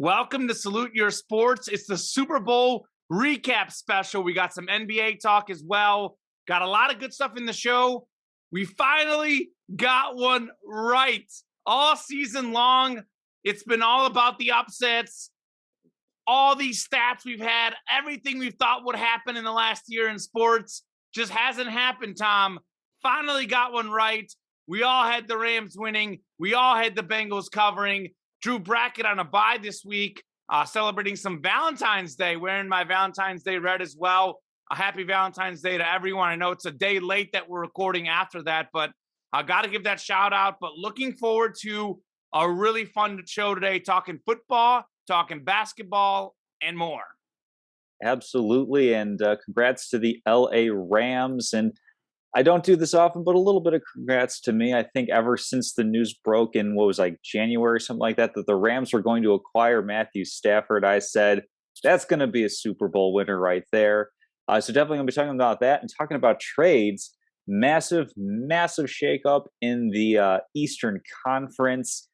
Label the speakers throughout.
Speaker 1: Welcome to Salute Your Sports. It's the Super Bowl recap special. We got some NBA talk as well. Got a lot of good stuff in the show. We finally got one right. All season long, it's been all about the upsets, all these stats we've had, everything we thought would happen in the last year in sports just hasn't happened, Tom. Finally got one right. We all had the Rams winning. We all had the Bengals covering. Drew Brackett on a bye this week, celebrating some Valentine's Day, wearing my Valentine's Day red as well. A happy Valentine's Day to everyone. I know it's a day late that we're recording after that, but I got to give that shout out. But looking forward to a really fun show today, talking football, talking basketball, and more.
Speaker 2: Absolutely. And congrats to the LA Rams. And I don't do this often, but a little bit of congrats to me. I think ever since the news broke in January, something like that, that the Rams were going to acquire Matthew Stafford, I said, that's going to be a Super Bowl winner right there. So definitely going to be talking about that and talking about trades. Massive shakeup in the Eastern Conference.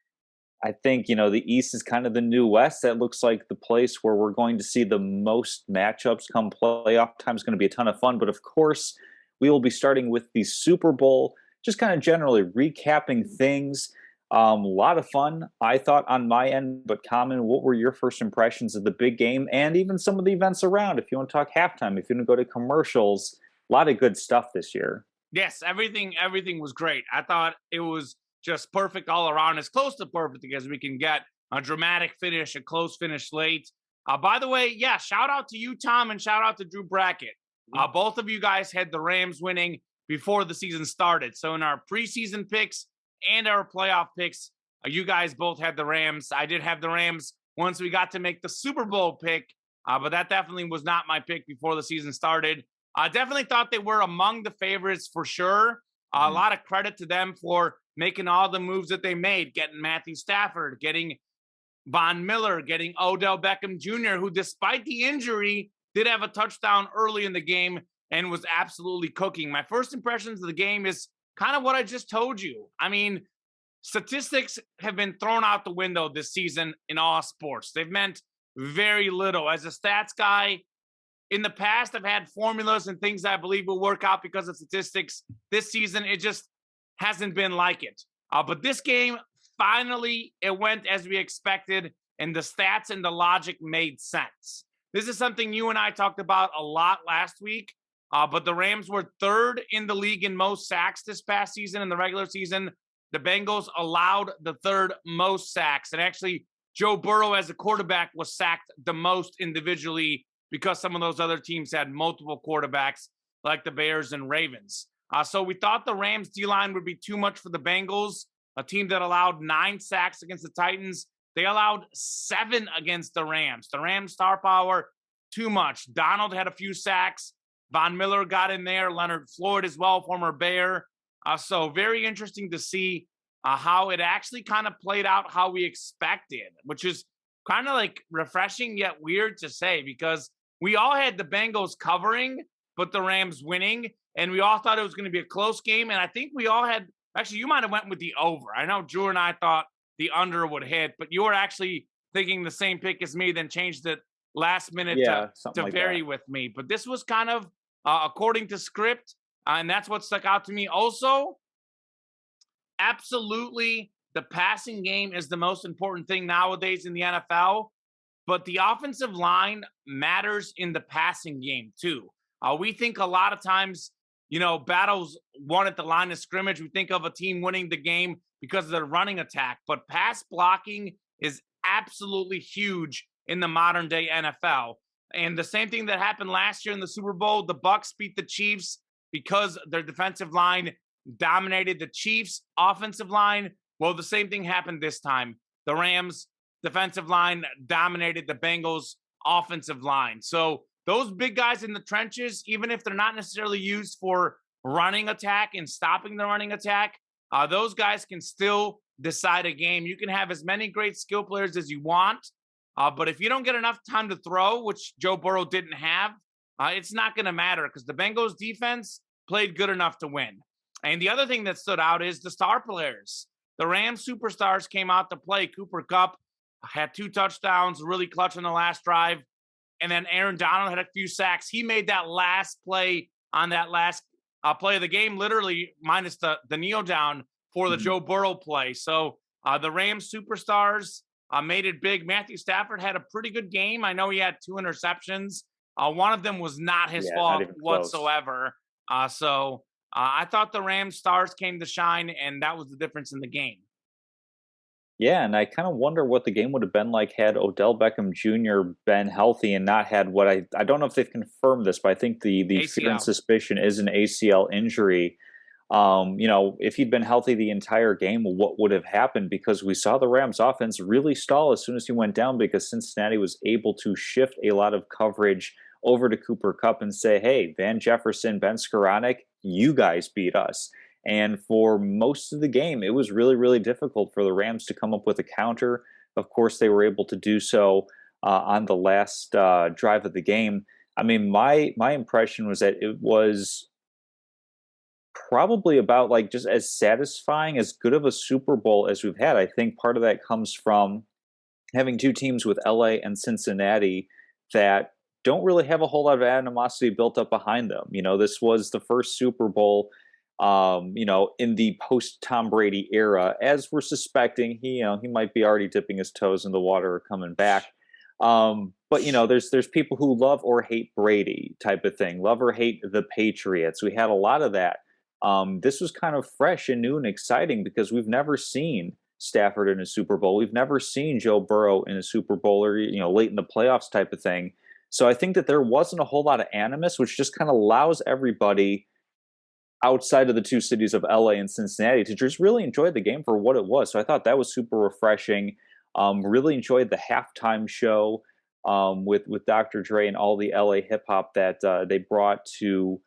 Speaker 2: I think, the East is kind of the new West. That looks like the place where we're going to see the most matchups come playoff time. Is going to be a ton of fun. But of course, we will be starting with the Super Bowl, just kind of generally recapping things. A lot of fun, I thought, on my end. But Common, what were your first impressions of the big game and even some of the events around? If you want to talk halftime, if you want to go to commercials, a lot of good stuff this year.
Speaker 1: Yes, everything was great. I thought it was just perfect all around, as close to perfect as we can get. A dramatic finish, a close finish late. By the way, shout out to you, Tom, and shout out to Drew Brackett. Both of you guys had the Rams winning before the season started. So in our preseason picks and our playoff picks, you guys both had the Rams. I did have the Rams once we got to make the Super Bowl pick, but that definitely was not my pick before the season started. I definitely thought they were among the favorites for sure. A lot of credit to them for making all the moves that they made, getting Matthew Stafford, getting Von Miller, getting Odell Beckham Jr., who despite the injury did have a touchdown early in the game and was absolutely cooking. My first impressions of the game is kind of what I just told you. I mean, statistics have been thrown out the window this season in all sports. They've meant very little. As a stats guy, in the past, I've had formulas and things that I believe will work out because of statistics. This season, it just hasn't been like it. But this game, finally, it went as we expected, and the stats and the logic made sense. This is something you and I talked about a lot last week, but the Rams were third in the league in most sacks this past season in the regular season. The Bengals allowed the third most sacks, and actually Joe Burrow as a quarterback was sacked the most individually because some of those other teams had multiple quarterbacks like the Bears and Ravens. So we thought the Rams D-line would be too much for the Bengals, a team that allowed 9 sacks against the Titans. They allowed 7 against the Rams. The Rams star power, too much. Donald had a few sacks. Von Miller got in there. Leonard Floyd as well, former Bear. So very interesting to see how it actually kind of played out how we expected, which is kind of like refreshing yet weird to say because we all had the Bengals covering, but the Rams winning, and we all thought it was going to be a close game. And I think we all had – actually, you might have went with the over. I know Drew and I thought the under would hit, but you were actually thinking the same pick as me, then changed it last minute to like vary with me. But this was kind of according to script, and that's what stuck out to me. Also, absolutely, the passing game is the most important thing nowadays in the NFL, but the offensive line matters in the passing game too. We think a lot of times, battles won at the line of scrimmage. We think of a team winning the game because of their running attack, but pass blocking is absolutely huge in the modern day NFL. And the same thing that happened last year in the Super Bowl, the Bucs beat the Chiefs because their defensive line dominated the Chiefs' offensive line. Well, the same thing happened this time. The Rams' defensive line dominated the Bengals' offensive line. So those big guys in the trenches, even if they're not necessarily used for running attack and stopping the running attack, those guys can still decide a game. You can have as many great skill players as you want, but if you don't get enough time to throw, which Joe Burrow didn't have, it's not going to matter because the Bengals defense played good enough to win. And the other thing that stood out is the star players. The Rams superstars came out to play. Cooper Kupp had 2 touchdowns, really clutch on the last drive. And then Aaron Donald had a few sacks. He made that last play on that last play of the game, literally minus the kneel down for the
Speaker 2: Mhm.
Speaker 1: Joe Burrow play. So the Rams superstars made it big. Matthew Stafford had a pretty good game. I know he had 2 interceptions. One of them was not his
Speaker 2: Yeah, not
Speaker 1: fault
Speaker 2: even close.
Speaker 1: whatsoever. I thought the Rams stars came to shine, and that was the difference in the game.
Speaker 2: Yeah, and I kind of wonder what the game would have been like had Odell Beckham Jr. been healthy and not had what I don't know if they've confirmed this, but I think the fear and
Speaker 1: ACL.
Speaker 2: suspicion is an ACL injury. If he'd been healthy the entire game, what would have happened? Because we saw the Rams offense really stall as soon as he went down because Cincinnati was able to shift a lot of coverage over to Cooper Cup and say, hey, Van Jefferson, Ben Skoranek, you guys beat us. And for most of the game, it was really, really difficult for the Rams to come up with a counter. Of course, they were able to do so on the last drive of the game. I mean, my impression was that it was probably about like just as satisfying, as good of a Super Bowl as we've had. I think part of that comes from having two teams with LA and Cincinnati that don't really have a whole lot of animosity built up behind them. This was the first Super Bowl, in the post Tom Brady era, as we're suspecting he might be already dipping his toes in the water or coming back. But there's people who love or hate Brady type of thing, love or hate the Patriots. We had a lot of that. This was kind of fresh and new and exciting because we've never seen Stafford in a Super Bowl. We've never seen Joe Burrow in a Super Bowl or late in the playoffs type of thing. So I think that there wasn't a whole lot of animus, which just kind of allows everybody outside of the two cities of LA and Cincinnati to just really enjoy the game for what it was. So I thought that was super refreshing. Really enjoyed the halftime show with Dr. Dre and all the LA hip hop that they brought to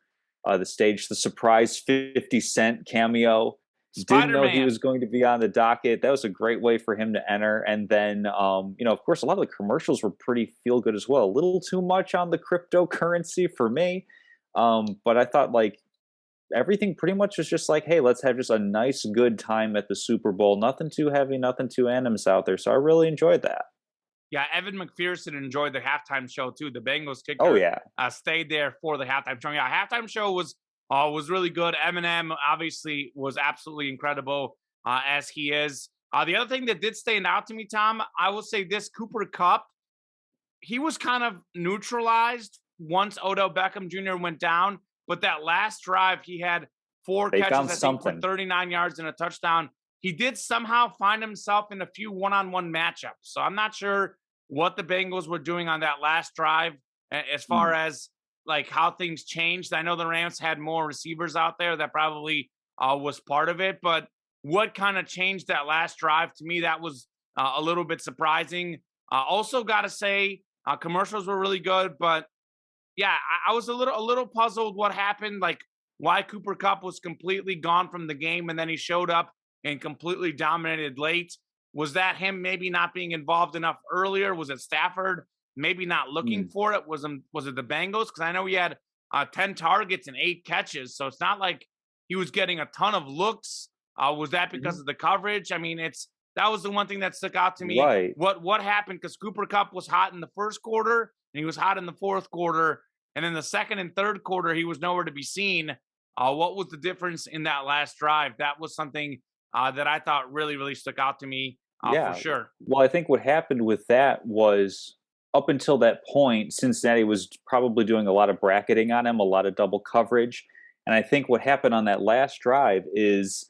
Speaker 2: the stage. The surprise 50 Cent cameo. Didn't
Speaker 1: Spider
Speaker 2: know he
Speaker 1: Man.
Speaker 2: was going to be on the docket. That was a great way for him to enter. And then, of course, a lot of the commercials were pretty feel good as well. A little too much on the cryptocurrency for me. But I thought like everything pretty much was just like, hey, let's have just a nice, good time at the Super Bowl. Nothing too heavy, nothing too animus out there. So I really enjoyed that.
Speaker 1: Yeah, Evan McPherson enjoyed the halftime show too. The Bengals
Speaker 2: Oh,
Speaker 1: kicker
Speaker 2: yeah.
Speaker 1: stayed there for the halftime show. Yeah, halftime show was really good. Eminem obviously was absolutely incredible as he is. The other thing that did stand out to me, Tom, I will say this: Cooper Cup, he was kind of neutralized once Odell Beckham Jr. went down. But that last drive, he had 4
Speaker 2: They
Speaker 1: catches,
Speaker 2: found
Speaker 1: I think, for
Speaker 2: something.
Speaker 1: 39 yards and a touchdown. He did somehow find himself in a few one-on-one matchups. So I'm not sure what the Bengals were doing on that last drive as far
Speaker 2: Mm.
Speaker 1: as like how things changed. I know the Rams had more receivers out there that probably was part of it, but what kind of changed that last drive to me, that was a little bit surprising. Also got to say commercials were really good, but yeah, I was a little puzzled what happened, like why Cooper Cup was completely gone from the game and then he showed up and completely dominated late. Was that him maybe not being involved enough earlier? Was it Stafford maybe not looking
Speaker 2: Mm.
Speaker 1: for it? Was it the Bengals? Because I know he had 10 targets and 8 catches, so it's not like he was getting a ton of looks. Was that because
Speaker 2: Mhm.
Speaker 1: of the coverage? I mean, that was the one thing that stuck out to me.
Speaker 2: Right.
Speaker 1: What happened? Because Cooper Cup was hot in the first quarter and he was hot in the fourth quarter, and then the second and third quarter he was nowhere to be seen. What was the difference in that last drive? That was something that I thought really, really stuck out to me for
Speaker 2: Yeah.
Speaker 1: sure.
Speaker 2: Well, I think what happened with that was up until that point, Cincinnati was probably doing a lot of bracketing on him, a lot of double coverage. And I think what happened on that last drive is,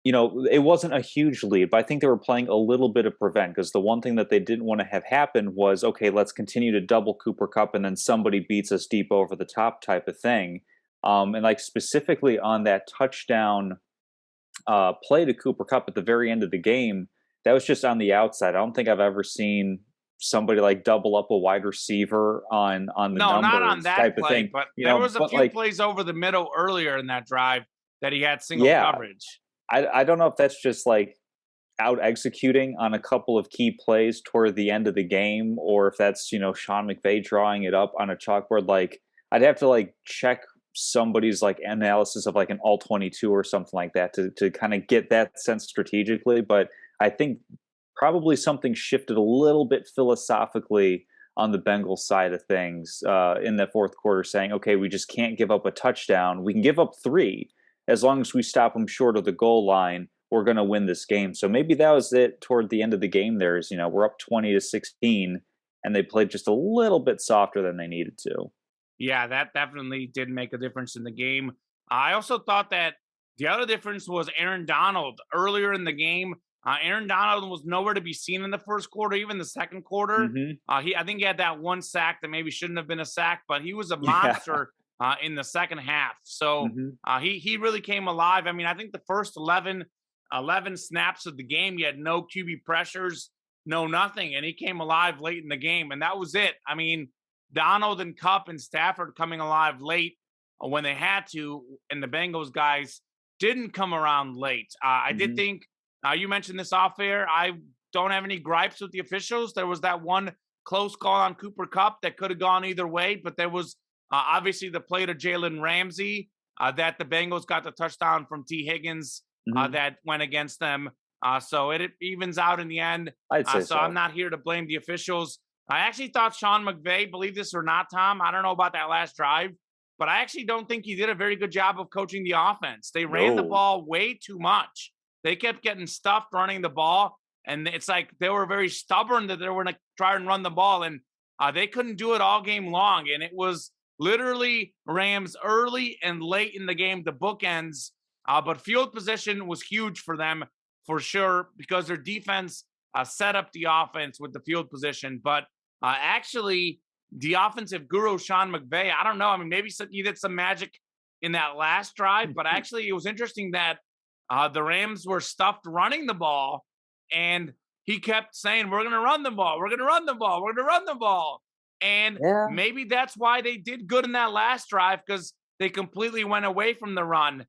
Speaker 2: it wasn't a huge lead, but I think they were playing a little bit of prevent because the one thing that they didn't want to have happen was, okay, let's continue to double Cooper Cup and then somebody beats us deep over the top type of thing. And like specifically on that touchdown play to Cooper Cup at the very end of the game, that was just on the outside. I don't think I've ever seen somebody like double up a wide receiver on the
Speaker 1: No, not on
Speaker 2: numbers
Speaker 1: that
Speaker 2: type of
Speaker 1: play,
Speaker 2: thing.
Speaker 1: but there was a
Speaker 2: But
Speaker 1: few
Speaker 2: like,
Speaker 1: plays over the middle earlier in that drive that he had single
Speaker 2: yeah,
Speaker 1: coverage.
Speaker 2: I don't know if that's just like out executing on a couple of key plays toward the end of the game, or if that's Sean McVay drawing it up on a chalkboard. Like I'd have to like check somebody's like analysis of like an all 22 or something like that to kind of get that sense strategically. But I think probably something shifted a little bit philosophically on the Bengals side of things in the fourth quarter, saying, okay, we just can't give up a touchdown. We can give up 3 as long as we stop them short of the goal line. We're going to win this game. So maybe that was it toward the end of the game. There's, we're up 20-16, and they played just a little bit softer than they needed to.
Speaker 1: Yeah, that definitely did make a difference in the game. I also thought that the other difference was Aaron Donald. Earlier in the game, Aaron Donald was nowhere to be seen in the first quarter, even the second quarter. I think he had that one sack that maybe shouldn't have been a sack, but he was a monster in the second half. So he really came alive. I mean, I think the first 11 snaps of the game, he had no QB pressures, no nothing, and he came alive late in the game, and that was it. I mean, Donald and Kupp and Stafford coming alive late when they had to, and the Bengals guys didn't come around late. I did think, you mentioned this off air, I don't have any gripes with the officials. There was that one close call on Cooper Kupp that could have gone either way, but there was obviously the play to Jalen Ramsey that the Bengals got the touchdown from T. Higgins that went against them. So it evens out in the end.
Speaker 2: I'd say
Speaker 1: so I'm not here to blame the officials. I actually thought Sean McVay, believe this or not, Tom, I don't know about that last drive, but I actually don't think he did a very good job of coaching the offense. They ran the ball way too much. They kept getting stuffed running the ball, and it's like they were very stubborn that they were going to try and run the ball, and they couldn't do it all game long, and it was literally Rams early and late in the game, the bookends, but field position was huge for them for sure because their defense set up the offense with the field position, but actually, the offensive guru, Sean McVay, I don't know. I mean, maybe he did some magic in that last drive, but actually it was interesting that the Rams were stuffed running the ball, and he kept saying, we're going to run the ball. We're going to run the ball. We're going to run the ball. And maybe that's why they did good in that last drive, because they completely went away from the run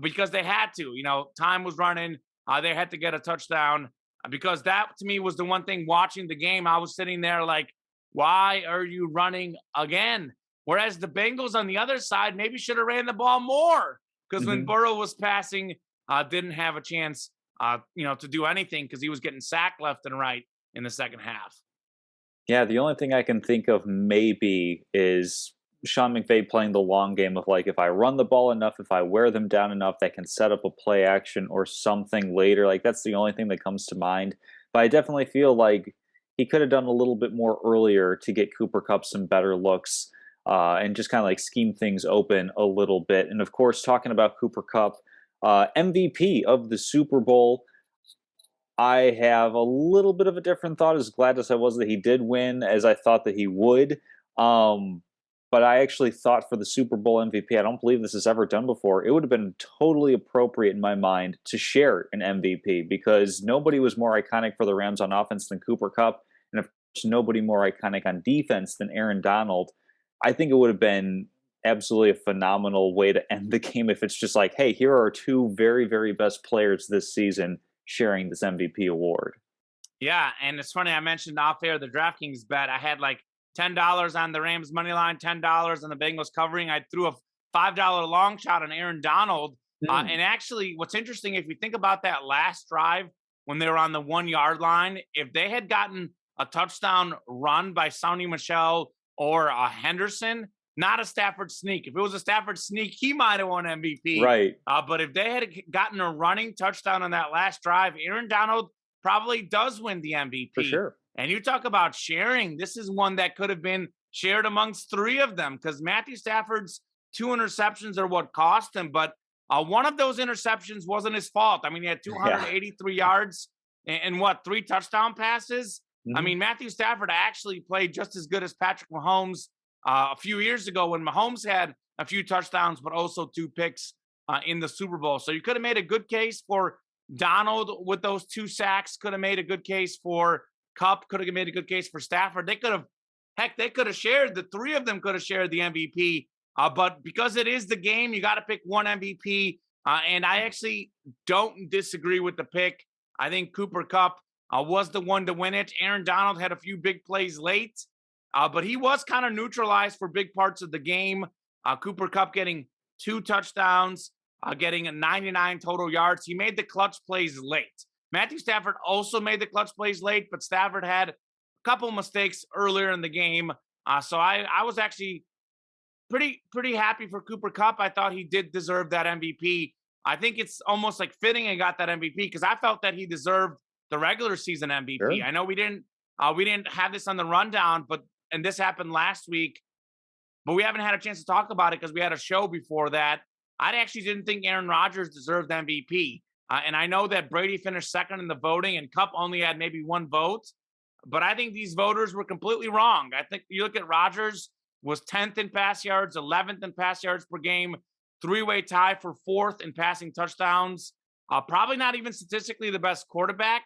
Speaker 1: because they had to. Time was running. They had to get a touchdown. Because that, to me, was the one thing watching the game. I was sitting there like, why are you running again? Whereas the Bengals on the other side maybe should have ran the ball more. Because when Burrow was passing, didn't have a chance, to do anything because he was getting sacked left and right in the second half.
Speaker 2: Yeah, the only thing I can think of maybe is Sean McVay playing the long game of like, if I run the ball enough, if I wear them down enough, that can set up a play action or something later. Like that's the only thing that comes to mind. But I definitely feel like he could have done a little bit more earlier to get Cooper Kupp some better looks and just kind of like scheme things open a little bit. And of course, talking about Cooper Kupp, MVP of the Super Bowl. I have a little bit of a different thought, as glad as I was that he did win, as I thought that he would. But I actually thought for the Super Bowl MVP, I don't believe this has ever done before, it would have been totally appropriate in my mind to share an MVP because nobody was more iconic for the Rams on offense than Cooper Kupp, and of course nobody more iconic on defense than Aaron Donald. I think it would have been absolutely a phenomenal way to end the game if it's just like, hey, here are 2 very, very best players this season sharing this MVP award.
Speaker 1: Yeah, and it's funny, I mentioned off air the DraftKings bet. I had like $10 on the Rams money line, $10 on the Bengals covering. I threw a $5 long shot on Aaron Donald. And actually, what's interesting, if you think about that last drive when they were on the 1 yard line, if they had gotten a touchdown run by Sonny Michel or Henderson, not a Stafford sneak. If it was a Stafford sneak, he might have won MVP.
Speaker 2: Right.
Speaker 1: But if they had gotten a running touchdown on that last drive, Aaron Donald probably does win the MVP.
Speaker 2: For sure.
Speaker 1: And you talk about sharing. This is one that could have been shared amongst 3 of them because Matthew Stafford's 2 interceptions are what cost him. But one of those interceptions wasn't his fault. I mean, he had 283 yards and 3 touchdown passes. I mean, Matthew Stafford actually played just as good as Patrick Mahomes a few years ago when Mahomes had a few touchdowns, but also 2 picks in the Super Bowl. So you could have made a good case for Donald with those 2 sacks, could have made a good case for Kupp, could have made a good case for Stafford. They could have shared, the 3 of them could have shared the MVP. But because it is the game, you got to pick one MVP. And I actually don't disagree with the pick. I think Cooper Kupp was the one to win it. Aaron Donald had a few big plays late. But he was kind of neutralized for big parts of the game. Cooper Kupp getting 2 touchdowns, getting 99 total yards. He made the clutch plays late. Matthew Stafford also made the clutch plays late, but Stafford had a couple mistakes earlier in the game. So I was actually pretty happy for Cooper Kupp. I thought he did deserve that MVP. I think it's almost like fitting he got that MVP because I felt that he deserved the regular season MVP.
Speaker 2: Sure.
Speaker 1: I know we didn't have this on the rundown, and this happened last week, but we haven't had a chance to talk about it because we had a show before that. I actually didn't think Aaron Rodgers deserved MVP. And I know that Brady finished second in the voting and Kupp only had maybe one vote. But I think these voters were completely wrong. I think you look at Rodgers was 10th in pass yards, 11th in pass yards per game, three-way tie for 4th in passing touchdowns. Probably not even statistically the best quarterback.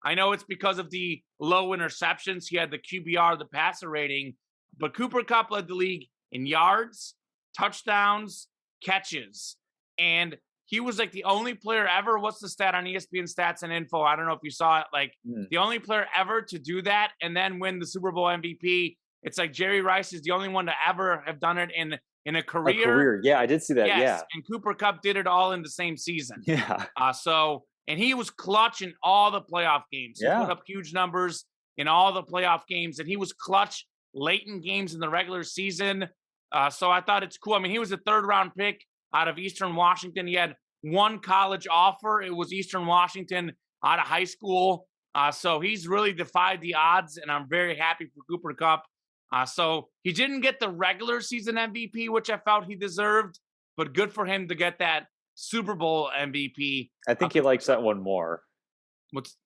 Speaker 1: I know it's because of the low interceptions. He had the QBR, the passer rating. But Cooper Kupp led the league in yards, touchdowns, catches. And he was like the only player ever. What's the stat on ESPN Stats and Info? I don't know if you saw it. Like the only player ever to do that and then win the Super Bowl MVP. It's like Jerry Rice is the only one to ever have done it in a career.
Speaker 2: A career. Yeah, I did see that.
Speaker 1: Yes,
Speaker 2: Yeah.
Speaker 1: and Cooper Kupp did it all in the same season.
Speaker 2: Yeah.
Speaker 1: And he was clutch in all the playoff games. He
Speaker 2: Yeah.
Speaker 1: put up huge numbers in all the playoff games, and he was clutch late in games in the regular season. So I thought it's cool. I mean, he was a third-round pick out of Eastern Washington. He had one college offer. It was Eastern Washington out of high school. So he's really defied the odds, and I'm very happy for Cooper Kupp. So he didn't get the regular season MVP, which I felt he deserved, but good for him to get that Super Bowl MVP.
Speaker 2: I think he likes that one more.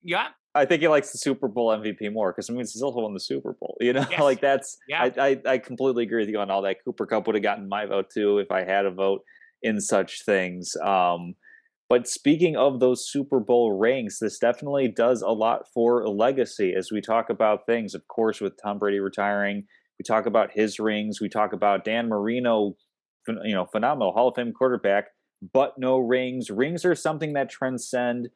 Speaker 1: Yeah?
Speaker 2: I think he likes the Super Bowl MVP more because it means he's also won the Super Bowl. You know,
Speaker 1: Yes.
Speaker 2: like that's.
Speaker 1: Yeah.
Speaker 2: I completely agree with you on all that. Cooper Kupp would have gotten my vote too if I had a vote in such things. But speaking of those Super Bowl rings, this definitely does a lot for legacy as we talk about things. Of course, with Tom Brady retiring, we talk about his rings. We talk about Dan Marino, phenomenal Hall of Fame quarterback, but no rings. Rings are something that transcend,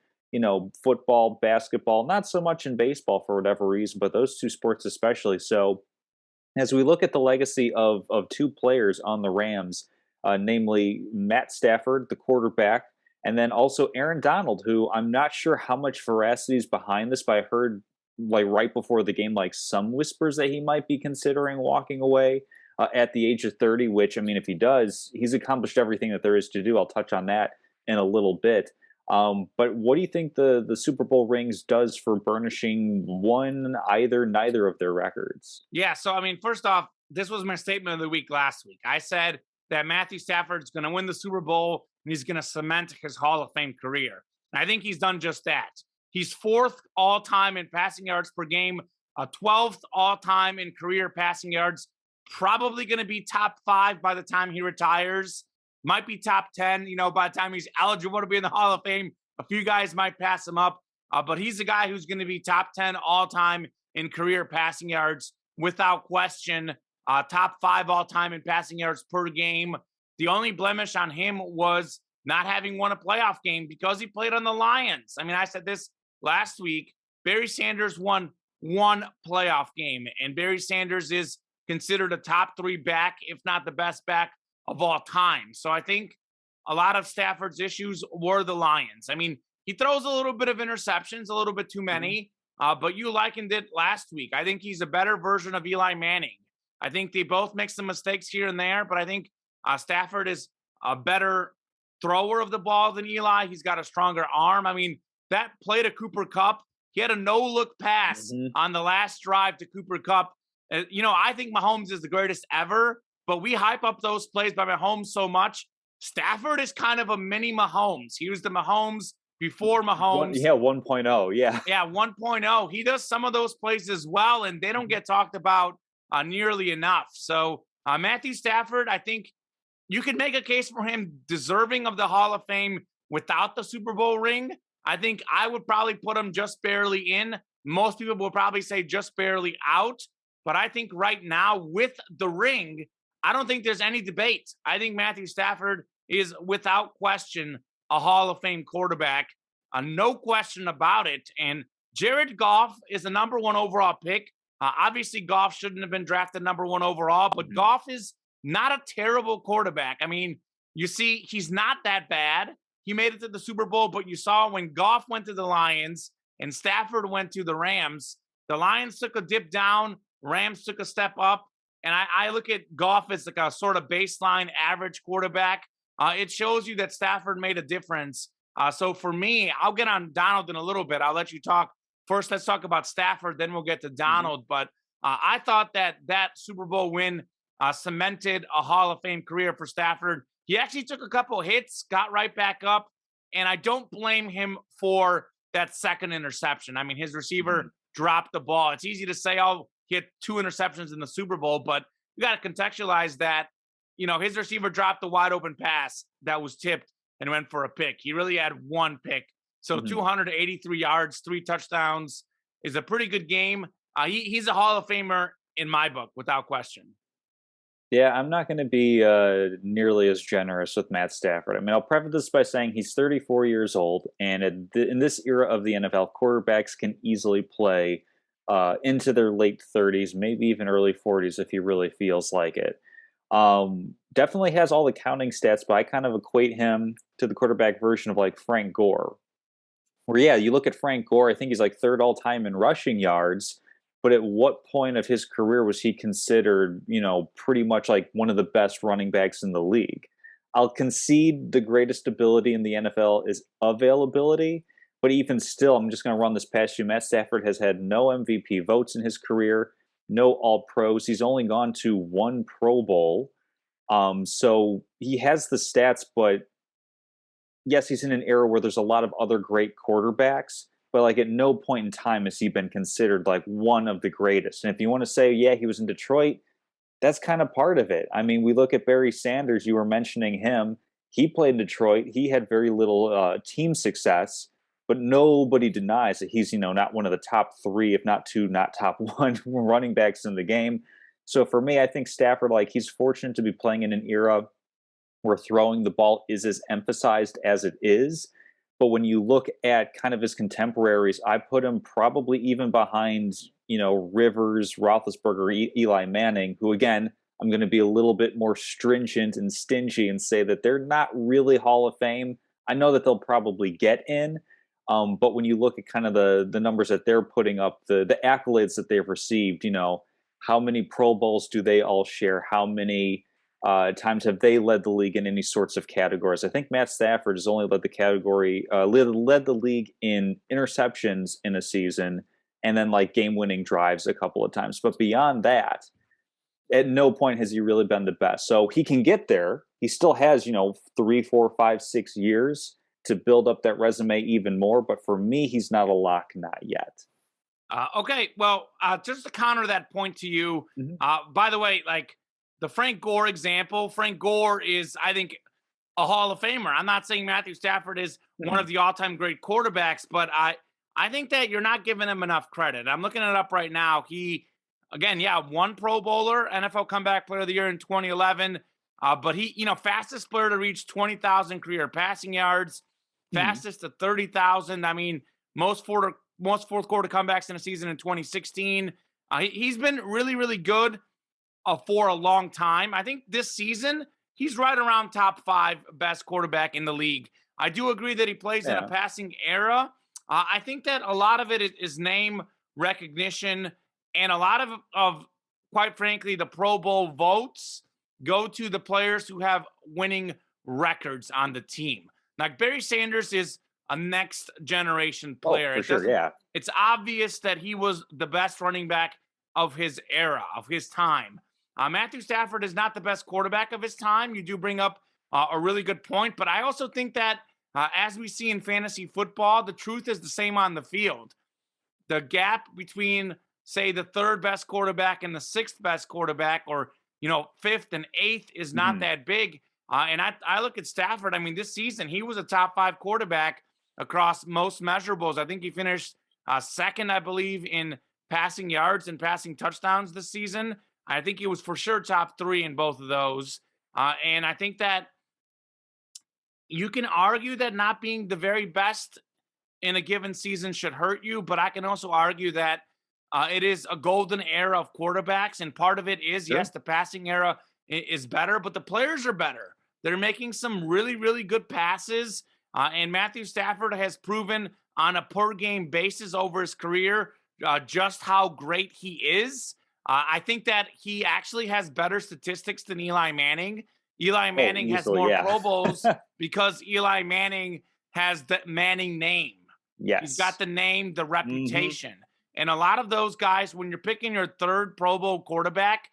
Speaker 2: football, basketball, not so much in baseball for whatever reason, but those two sports especially. So as we look at the legacy of two players on the Rams, namely Matt Stafford, the quarterback, and then also Aaron Donald, who I'm not sure how much veracity is behind this, but I heard like right before the game, like some whispers that he might be considering walking away at the age of 30, which, I mean, if he does, he's accomplished everything that there is to do. I'll touch on that in a little bit. But what do you think the Super Bowl rings does for burnishing neither of their records?
Speaker 1: Yeah. So, I mean, first off, this was my statement of the week last week. I said that Matthew Stafford's going to win the Super Bowl and he's going to cement his Hall of Fame career. And I think he's done just that. He's 4th all-time in passing yards per game, 12th all-time in career passing yards, probably going to be top 5 by the time he retires. Might be top 10, by the time he's eligible to be in the Hall of Fame. A few guys might pass him up, but he's a guy who's going to be top 10 all-time in career passing yards without question. Top 5 all-time in passing yards per game. The only blemish on him was not having won a playoff game because he played on the Lions. I mean, I said this last week. Barry Sanders won one playoff game, and Barry Sanders is considered a top 3 back, if not the best back of all time. So I think a lot of Stafford's issues were the Lions. I mean, he throws a little bit of interceptions, a little bit too many, but you likened it last week. I think he's a better version of Eli Manning. I think they both make some mistakes here and there, but I think Stafford is a better thrower of the ball than Eli. He's got a stronger arm. I mean, that play to Cooper Kupp, he had a no-look pass on the last drive to Cooper Kupp. I think Mahomes is the greatest ever, but we hype up those plays by Mahomes so much. Stafford is kind of a mini Mahomes. He was the Mahomes before Mahomes.
Speaker 2: 1.0, yeah.
Speaker 1: Yeah, 1.0. He does some of those plays as well, and they don't get talked about nearly enough. So Matthew Stafford, I think you could make a case for him deserving of the Hall of Fame without the Super Bowl ring. I think I would probably put him just barely in. Most people will probably say just barely out. But I think right now with the ring, I don't think there's any debate. I think Matthew Stafford is without question a Hall of Fame quarterback. No question about it. And Jared Goff is the number 1 overall pick. Obviously, Goff shouldn't have been drafted number 1 overall, but Goff is not a terrible quarterback. I mean, you see, he's not that bad. He made it to the Super Bowl, but you saw when Goff went to the Lions, and Stafford went to the Rams. The Lions took a dip down, Rams took a step up. And I look at Goff as like a sort of baseline average quarterback. It shows you that Stafford made a difference. So for me, I'll get on Donald in a little bit. I'll let you talk. First, let's talk about Stafford, then we'll get to Donald. But I thought that Super Bowl win cemented a Hall of Fame career for Stafford. He actually took a couple hits, got right back up, and I don't blame him for that second interception. I mean, his receiver dropped the ball. It's easy to say, oh, he had 2 interceptions in the Super Bowl, but you got to contextualize that. You know, his receiver dropped the wide open pass that was tipped and went for a pick. He really had 1 pick. So 283 yards, 3 touchdowns is a pretty good game. He's a Hall of Famer in my book, without question.
Speaker 2: Yeah, I'm not going to be nearly as generous with Matt Stafford. I mean, I'll preface this by saying he's 34 years old, and in this era of the NFL, quarterbacks can easily play into their late 30s, maybe even early 40s if he really feels like it. Definitely has all the counting stats, but I kind of equate him to the quarterback version of like Frank Gore. Where, yeah, you look at Frank Gore, I think he's like 3rd all time in rushing yards. But at what point of his career was he considered, you know, pretty much like one of the best running backs in the league? I'll concede the greatest ability in the NFL is availability. But even still, I'm just going to run this past you. Matt Stafford has had no MVP votes in his career, no All Pros. He's only gone to 1 Pro Bowl. So he has the stats, but yes, he's in an era where there's a lot of other great quarterbacks, but like at no point in time has he been considered like one of the greatest. And if you want to say, yeah, he was in Detroit, that's kind of part of it. I mean, we look at Barry Sanders, you were mentioning him. He played in Detroit. He had very little team success, but nobody denies that he's, you know, not one of the top 3, if not 2, not top 1 running backs in the game. So for me, I think Stafford, like, he's fortunate to be playing in an era where throwing the ball is as emphasized as it is. But when you look at kind of his contemporaries, I put him probably even behind, you know, Rivers, Roethlisberger, Eli Manning, who, again, I'm going to be a little bit more stringent and stingy and say that they're not really Hall of Fame. I know that they'll probably get in. But when you look at kind of the numbers that they're putting up, the accolades that they've received, you know, how many Pro Bowls do they all share? How many times have they led the league in any sorts of categories? I think Matt Stafford has only led the category, led the league in interceptions in a season, and then like game-winning drives a couple of times. But beyond that, at no point has he really been the best. So he can get there. He still has, you know, 3, 4, 5, 6 years to build up that resume even more. But for me, he's not a lock, not yet.
Speaker 1: Okay, well, just to counter that point to you, by the way, like the Frank Gore example, Frank Gore is, I think, a Hall of Famer. I'm not saying Matthew Stafford is one of the all-time great quarterbacks, but I think that you're not giving him enough credit. I'm looking it up right now. He, again, 1 Pro Bowler, NFL Comeback Player of the Year in 2011, but he, you know, fastest player to reach 20,000 career passing yards, fastest to 30,000. I mean, most fourth quarter comebacks in a season in 2016. He's been really, really good for a long time. I think this season, he's right around top 5 best quarterback in the league. I do agree that he plays in a passing era. I think that a lot of it is name recognition, and a lot of quite frankly, the Pro Bowl votes go to the players who have winning records on the team. Like Barry Sanders is a next generation player.
Speaker 2: For sure, yeah.
Speaker 1: It's obvious that he was the best running back of his era, of his time. Matthew Stafford is not the best quarterback of his time. You do bring up a really good point, but I also think that as we see in fantasy football, the truth is the same on the field. The gap between, say, the 3rd best quarterback and the 6th best quarterback, or, you know, 5th and 8th is not that big. And I look at Stafford. I mean, this season, he was a top 5 quarterback across most measurables. I think he finished 2nd, I believe, in passing yards and passing touchdowns this season. I think he was for sure top 3 in both of those. And I think that you can argue that not being the very best in a given season should hurt you, but I can also argue that it is a golden era of quarterbacks, and part of it is, yes, the passing era is better, but the players are better. They're making some really, really good passes, and Matthew Stafford has proven on a per game basis over his career just how great he is. I think that he actually has better statistics than Eli Manning. Eli
Speaker 2: Oh,
Speaker 1: Manning has
Speaker 2: easily,
Speaker 1: more
Speaker 2: yeah.
Speaker 1: Pro Bowls because Eli Manning has the Manning name. He's got
Speaker 2: Yes.
Speaker 1: the name, the
Speaker 2: Hmm.
Speaker 1: reputation. And a lot of those guys, when you're picking your third Pro Bowl quarterback,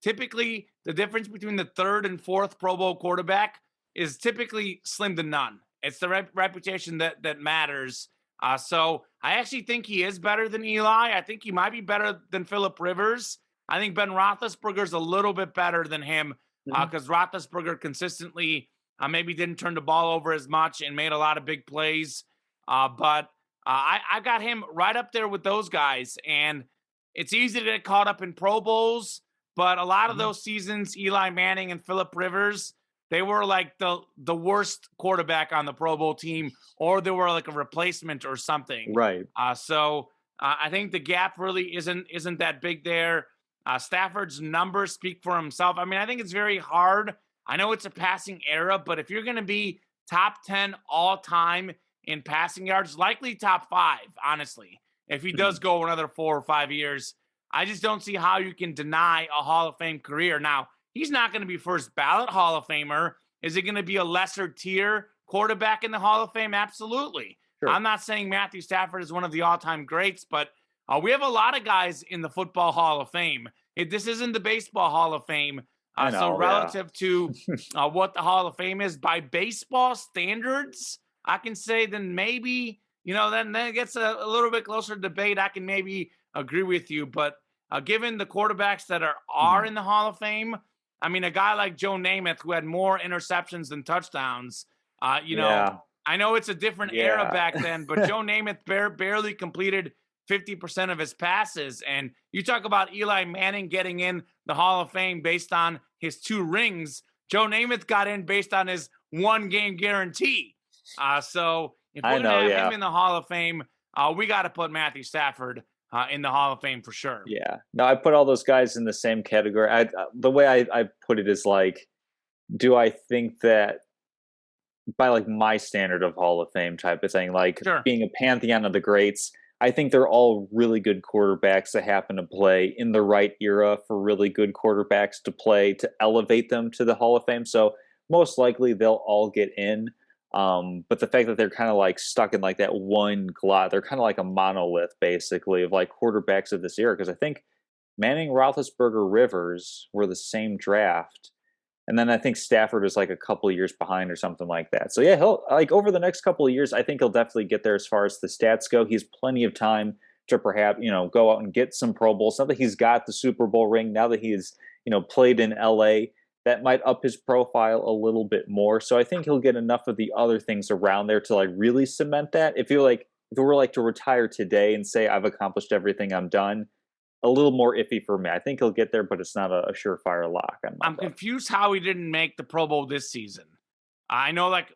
Speaker 1: typically the difference between the third and fourth Pro Bowl quarterback is typically slim to none. It's the reputation that matters. So I actually think he is better than Eli. I think he might be better than Phillip Rivers. I think Ben Roethlisberger's a little bit better than him
Speaker 2: Hmm.
Speaker 1: because Roethlisberger consistently maybe didn't turn the ball over as much and made a lot of big plays. But I got him right up there with those guys. And it's easy to get caught up in Pro Bowls, but a lot of
Speaker 2: Hmm.
Speaker 1: those seasons, Eli Manning and Phillip Rivers, they were like the worst quarterback on the Pro Bowl team, or they were like a replacement or something.
Speaker 2: Right.
Speaker 1: I think the gap really isn't that big there. Stafford's numbers speak for himself. I mean, I think it's very hard. I know it's a passing era, but if you're going to be top 10 all time in passing yards, likely top 5, honestly, if he
Speaker 2: Hmm.
Speaker 1: does go another 4 or 5 years, I just don't see how you can deny a Hall of Fame career. Now, he's not going to be first ballot Hall of Famer. Is he going to be a lesser tier quarterback in the Hall of Fame? Absolutely.
Speaker 2: Sure.
Speaker 1: I'm not saying Matthew Stafford is one of the all-time greats, but we have a lot of guys in the Football Hall of Fame. This isn't the Baseball Hall of Fame.
Speaker 2: I
Speaker 1: So
Speaker 2: know. Yeah.
Speaker 1: relative to what the Hall of Fame is by baseball standards, I can say then maybe, then it gets a little bit closer to debate. I can maybe agree with you. But given the quarterbacks that are
Speaker 2: Mhm.
Speaker 1: in the Hall of Fame, I mean, a guy like Joe Namath who had more interceptions than touchdowns,
Speaker 2: Yeah.
Speaker 1: I know it's a different era
Speaker 2: Yeah.
Speaker 1: back then, but Joe Namath barely completed 50% of his passes. And you talk about Eli Manning getting in the Hall of Fame based on his 2 rings. Joe Namath got in based on his 1 game guarantee. So if we're
Speaker 2: I
Speaker 1: going to
Speaker 2: know.
Speaker 1: have him
Speaker 2: Yeah.
Speaker 1: in the Hall of Fame, we got to put Matthew Stafford in the Hall of Fame for sure.
Speaker 2: Yeah. No, I put all those guys in the same category. The way I put it is like, do I think that by like my standard of Hall of Fame type of thing, like
Speaker 1: Sure.
Speaker 2: being a pantheon of the greats, I think they're all really good quarterbacks that happen to play in the right era for really good quarterbacks to play to elevate them to the Hall of Fame. So most likely they'll all get in. But the fact that they're kind of like stuck in like that one glot, they're kind of like a monolith basically of like quarterbacks of this era. Because I think Manning, Roethlisberger, Rivers were the same draft, and then I think Stafford is like a couple of years behind or something like that. So yeah, he'll like over the next couple of years, I think he'll definitely get there as far as the stats go. He's plenty of time to perhaps, go out and get some Pro Bowls. Now that he's got the Super Bowl ring, now that he's, played in LA, that might up his profile a little bit more. So I think he'll get enough of the other things around there to like really cement that. If it were like to retire today and say I've accomplished everything, I'm done, a little more iffy for me. I think he'll get there, but it's not a surefire lock on my
Speaker 1: I'm
Speaker 2: book.
Speaker 1: confused how he didn't make the Pro Bowl this season. I know, like,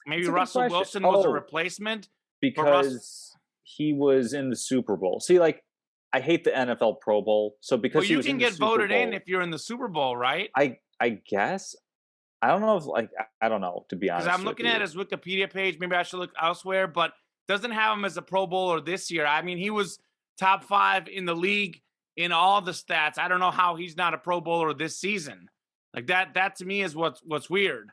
Speaker 1: maybe
Speaker 2: It's a good
Speaker 1: Russell
Speaker 2: question.
Speaker 1: Wilson was a
Speaker 2: Oh,
Speaker 1: replacement, but
Speaker 2: because he was in the Super Bowl. See, like, I hate the NFL Pro Bowl. So
Speaker 1: well,
Speaker 2: because he
Speaker 1: you
Speaker 2: was in
Speaker 1: can
Speaker 2: the
Speaker 1: get
Speaker 2: Super
Speaker 1: voted in
Speaker 2: Bowl,
Speaker 1: if you're in the Super Bowl, right?
Speaker 2: I guess I don't know if like I don't know, to be
Speaker 1: Because
Speaker 2: honest
Speaker 1: I'm
Speaker 2: with
Speaker 1: looking at
Speaker 2: you.
Speaker 1: his Wikipedia page. Maybe I should look elsewhere, but doesn't have him as a Pro Bowler this year. I mean, he was top 5 in the league in all the stats. I don't know how he's not a Pro Bowler this season. Like that. That to me is what's weird.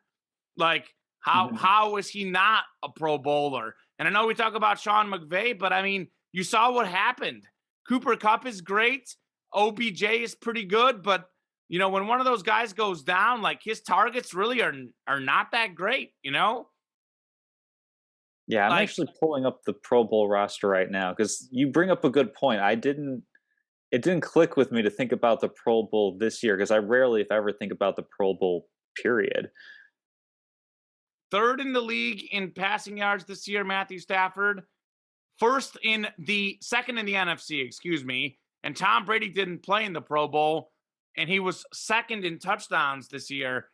Speaker 1: Like
Speaker 2: Mhm.
Speaker 1: how is he not a Pro Bowler? And I know we talk about Sean McVay, but I mean, you saw what happened. Cooper Cup is great. OBJ is pretty good, but when one of those guys goes down, like his targets really are not that great.
Speaker 2: Yeah, I'm
Speaker 1: Like
Speaker 2: actually pulling up the Pro Bowl roster right now because you bring up a good point. It didn't click with me to think about the Pro Bowl this year because I rarely, if ever, think about the Pro Bowl period.
Speaker 1: third in the league in passing yards this year, Matthew Stafford. Second in the NFC, excuse me. And Tom Brady didn't play in the Pro Bowl, and he was second in touchdowns this year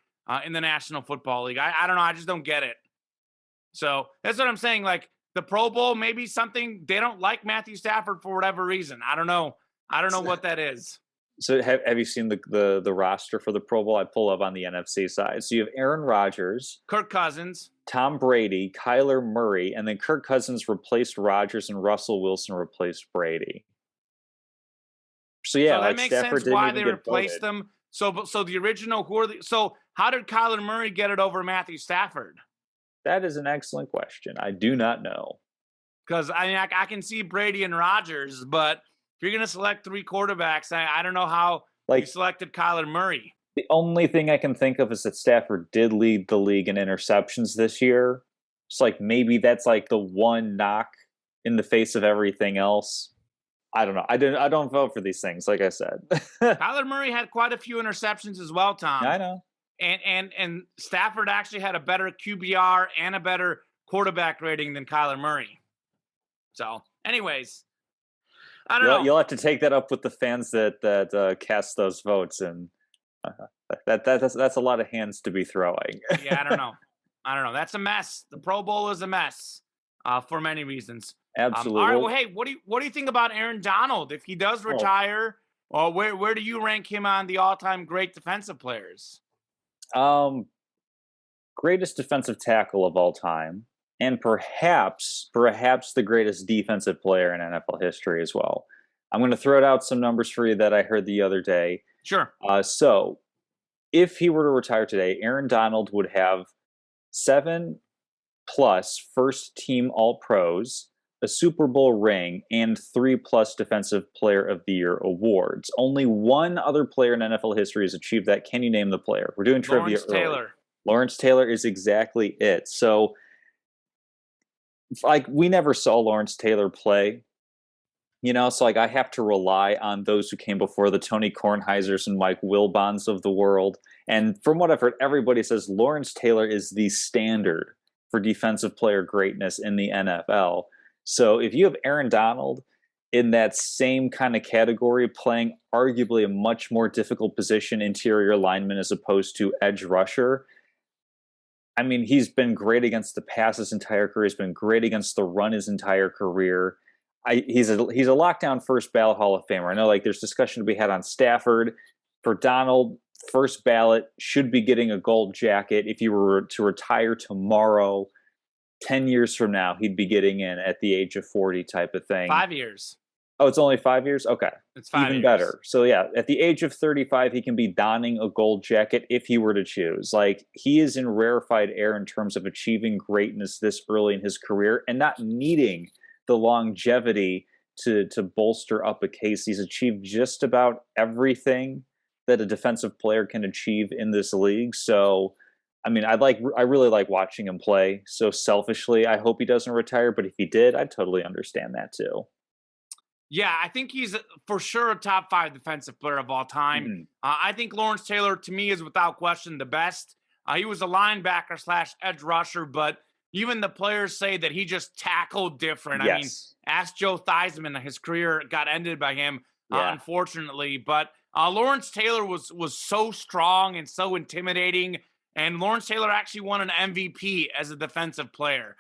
Speaker 1: in the National Football League. I don't know. I just don't get it. So that's what I'm saying. Like the Pro Bowl, maybe something they don't like Matthew Stafford for whatever reason. I don't know. I don't know what that is.
Speaker 2: So have you seen the roster for the Pro Bowl? I pull up on the NFC side. So you have Aaron Rodgers,
Speaker 1: Kirk Cousins.
Speaker 2: Tom Brady, Kyler Murray, and then Kirk Cousins replaced Rodgers and Russell Wilson replaced Brady. So yeah,
Speaker 1: So that
Speaker 2: like
Speaker 1: makes sense
Speaker 2: Stafford didn't
Speaker 1: why
Speaker 2: even
Speaker 1: they
Speaker 2: get
Speaker 1: replaced
Speaker 2: voted.
Speaker 1: them. So the original so how did Kyler Murray get it over Matthew Stafford?
Speaker 2: That is an excellent question. I do not know.
Speaker 1: Because I mean, I can see Brady and Rodgers, but if you're going to select three quarterbacks, I don't know how you
Speaker 2: Like
Speaker 1: selected Kyler Murray.
Speaker 2: the only thing I can think of is that Stafford did lead the league in interceptions this year. It's like maybe that's like the one knock in the face of everything else. I don't know. I don't vote for these things, like I said.
Speaker 1: Kyler Murray had quite a few interceptions as well, Tom.
Speaker 2: I know.
Speaker 1: And Stafford actually had a better QBR and a better quarterback rating than Kyler Murray. So, anyways, I don't know.
Speaker 2: You'll have to take that up with the fans that cast those votes, and that's a lot of hands to be throwing.
Speaker 1: Yeah, I don't know. That's a mess. The Pro Bowl is a mess for many reasons. All
Speaker 2: Absolutely.
Speaker 1: right.
Speaker 2: Well,
Speaker 1: Well, hey, what do you think about Aaron Donald if he does
Speaker 2: oh,
Speaker 1: retire? Or where do you rank him on the all-time great defensive players?
Speaker 2: greatest defensive tackle of all time, and perhaps the greatest defensive player in NFL history as well. I'm going to throw out some numbers for you that I heard the other day.
Speaker 1: Sure.
Speaker 2: So, if he were to retire today, Aaron Donald would have 7 plus first team All Pros, a Super Bowl ring, and 3 plus Defensive Player of the Year awards. Only one other player in NFL history has achieved that. Can you name the player? We're doing trivia
Speaker 1: Lawrence
Speaker 2: early.
Speaker 1: Taylor.
Speaker 2: Lawrence Taylor is exactly it. So, like, we never saw Lawrence Taylor play, so like I have to rely on those who came before, the Tony Kornheisers and Mike Wilbons of the world. And from what I've heard, everybody says Lawrence Taylor is the standard for defensive player greatness in the NFL. So if you have Aaron Donald in that same kind of category, playing arguably a much more difficult position, interior lineman as opposed to edge rusher, I mean, he's been great against the pass his entire career. He's been great against the run his entire career. He's a lockdown first ballot Hall of Famer. I know, like, there's discussion to be had on Stafford. For Donald, first ballot, should be getting a gold jacket. If you were to retire tomorrow, 10 years from now, he'd be getting in at the age of 40 type of thing.
Speaker 1: 5 years.
Speaker 2: Oh, it's only 5 years? Okay.
Speaker 1: It's 5
Speaker 2: Even
Speaker 1: years.
Speaker 2: better. So yeah, at the age of 35, he can be donning a gold jacket if he were to choose. Like, he is in rarefied air in terms of achieving greatness this early in his career and not needing the longevity to bolster up a case. He's achieved just about everything that a defensive player can achieve in this league. So, I mean, I really like watching him play. So selfishly, I hope he doesn't retire, but if he did, I'd totally understand that too.
Speaker 1: Yeah, I think he's for sure a top 5 defensive player of all time.
Speaker 2: Mhm.
Speaker 1: I think Lawrence Taylor, to me, is without question the best. He was a linebacker / edge rusher, but even the players say that he just tackled different.
Speaker 2: Yes.
Speaker 1: I mean, ask Joe Theismann. His career got ended by him, unfortunately. But Lawrence Taylor was so strong and so intimidating. And Lawrence Taylor actually won an MVP as a defensive player.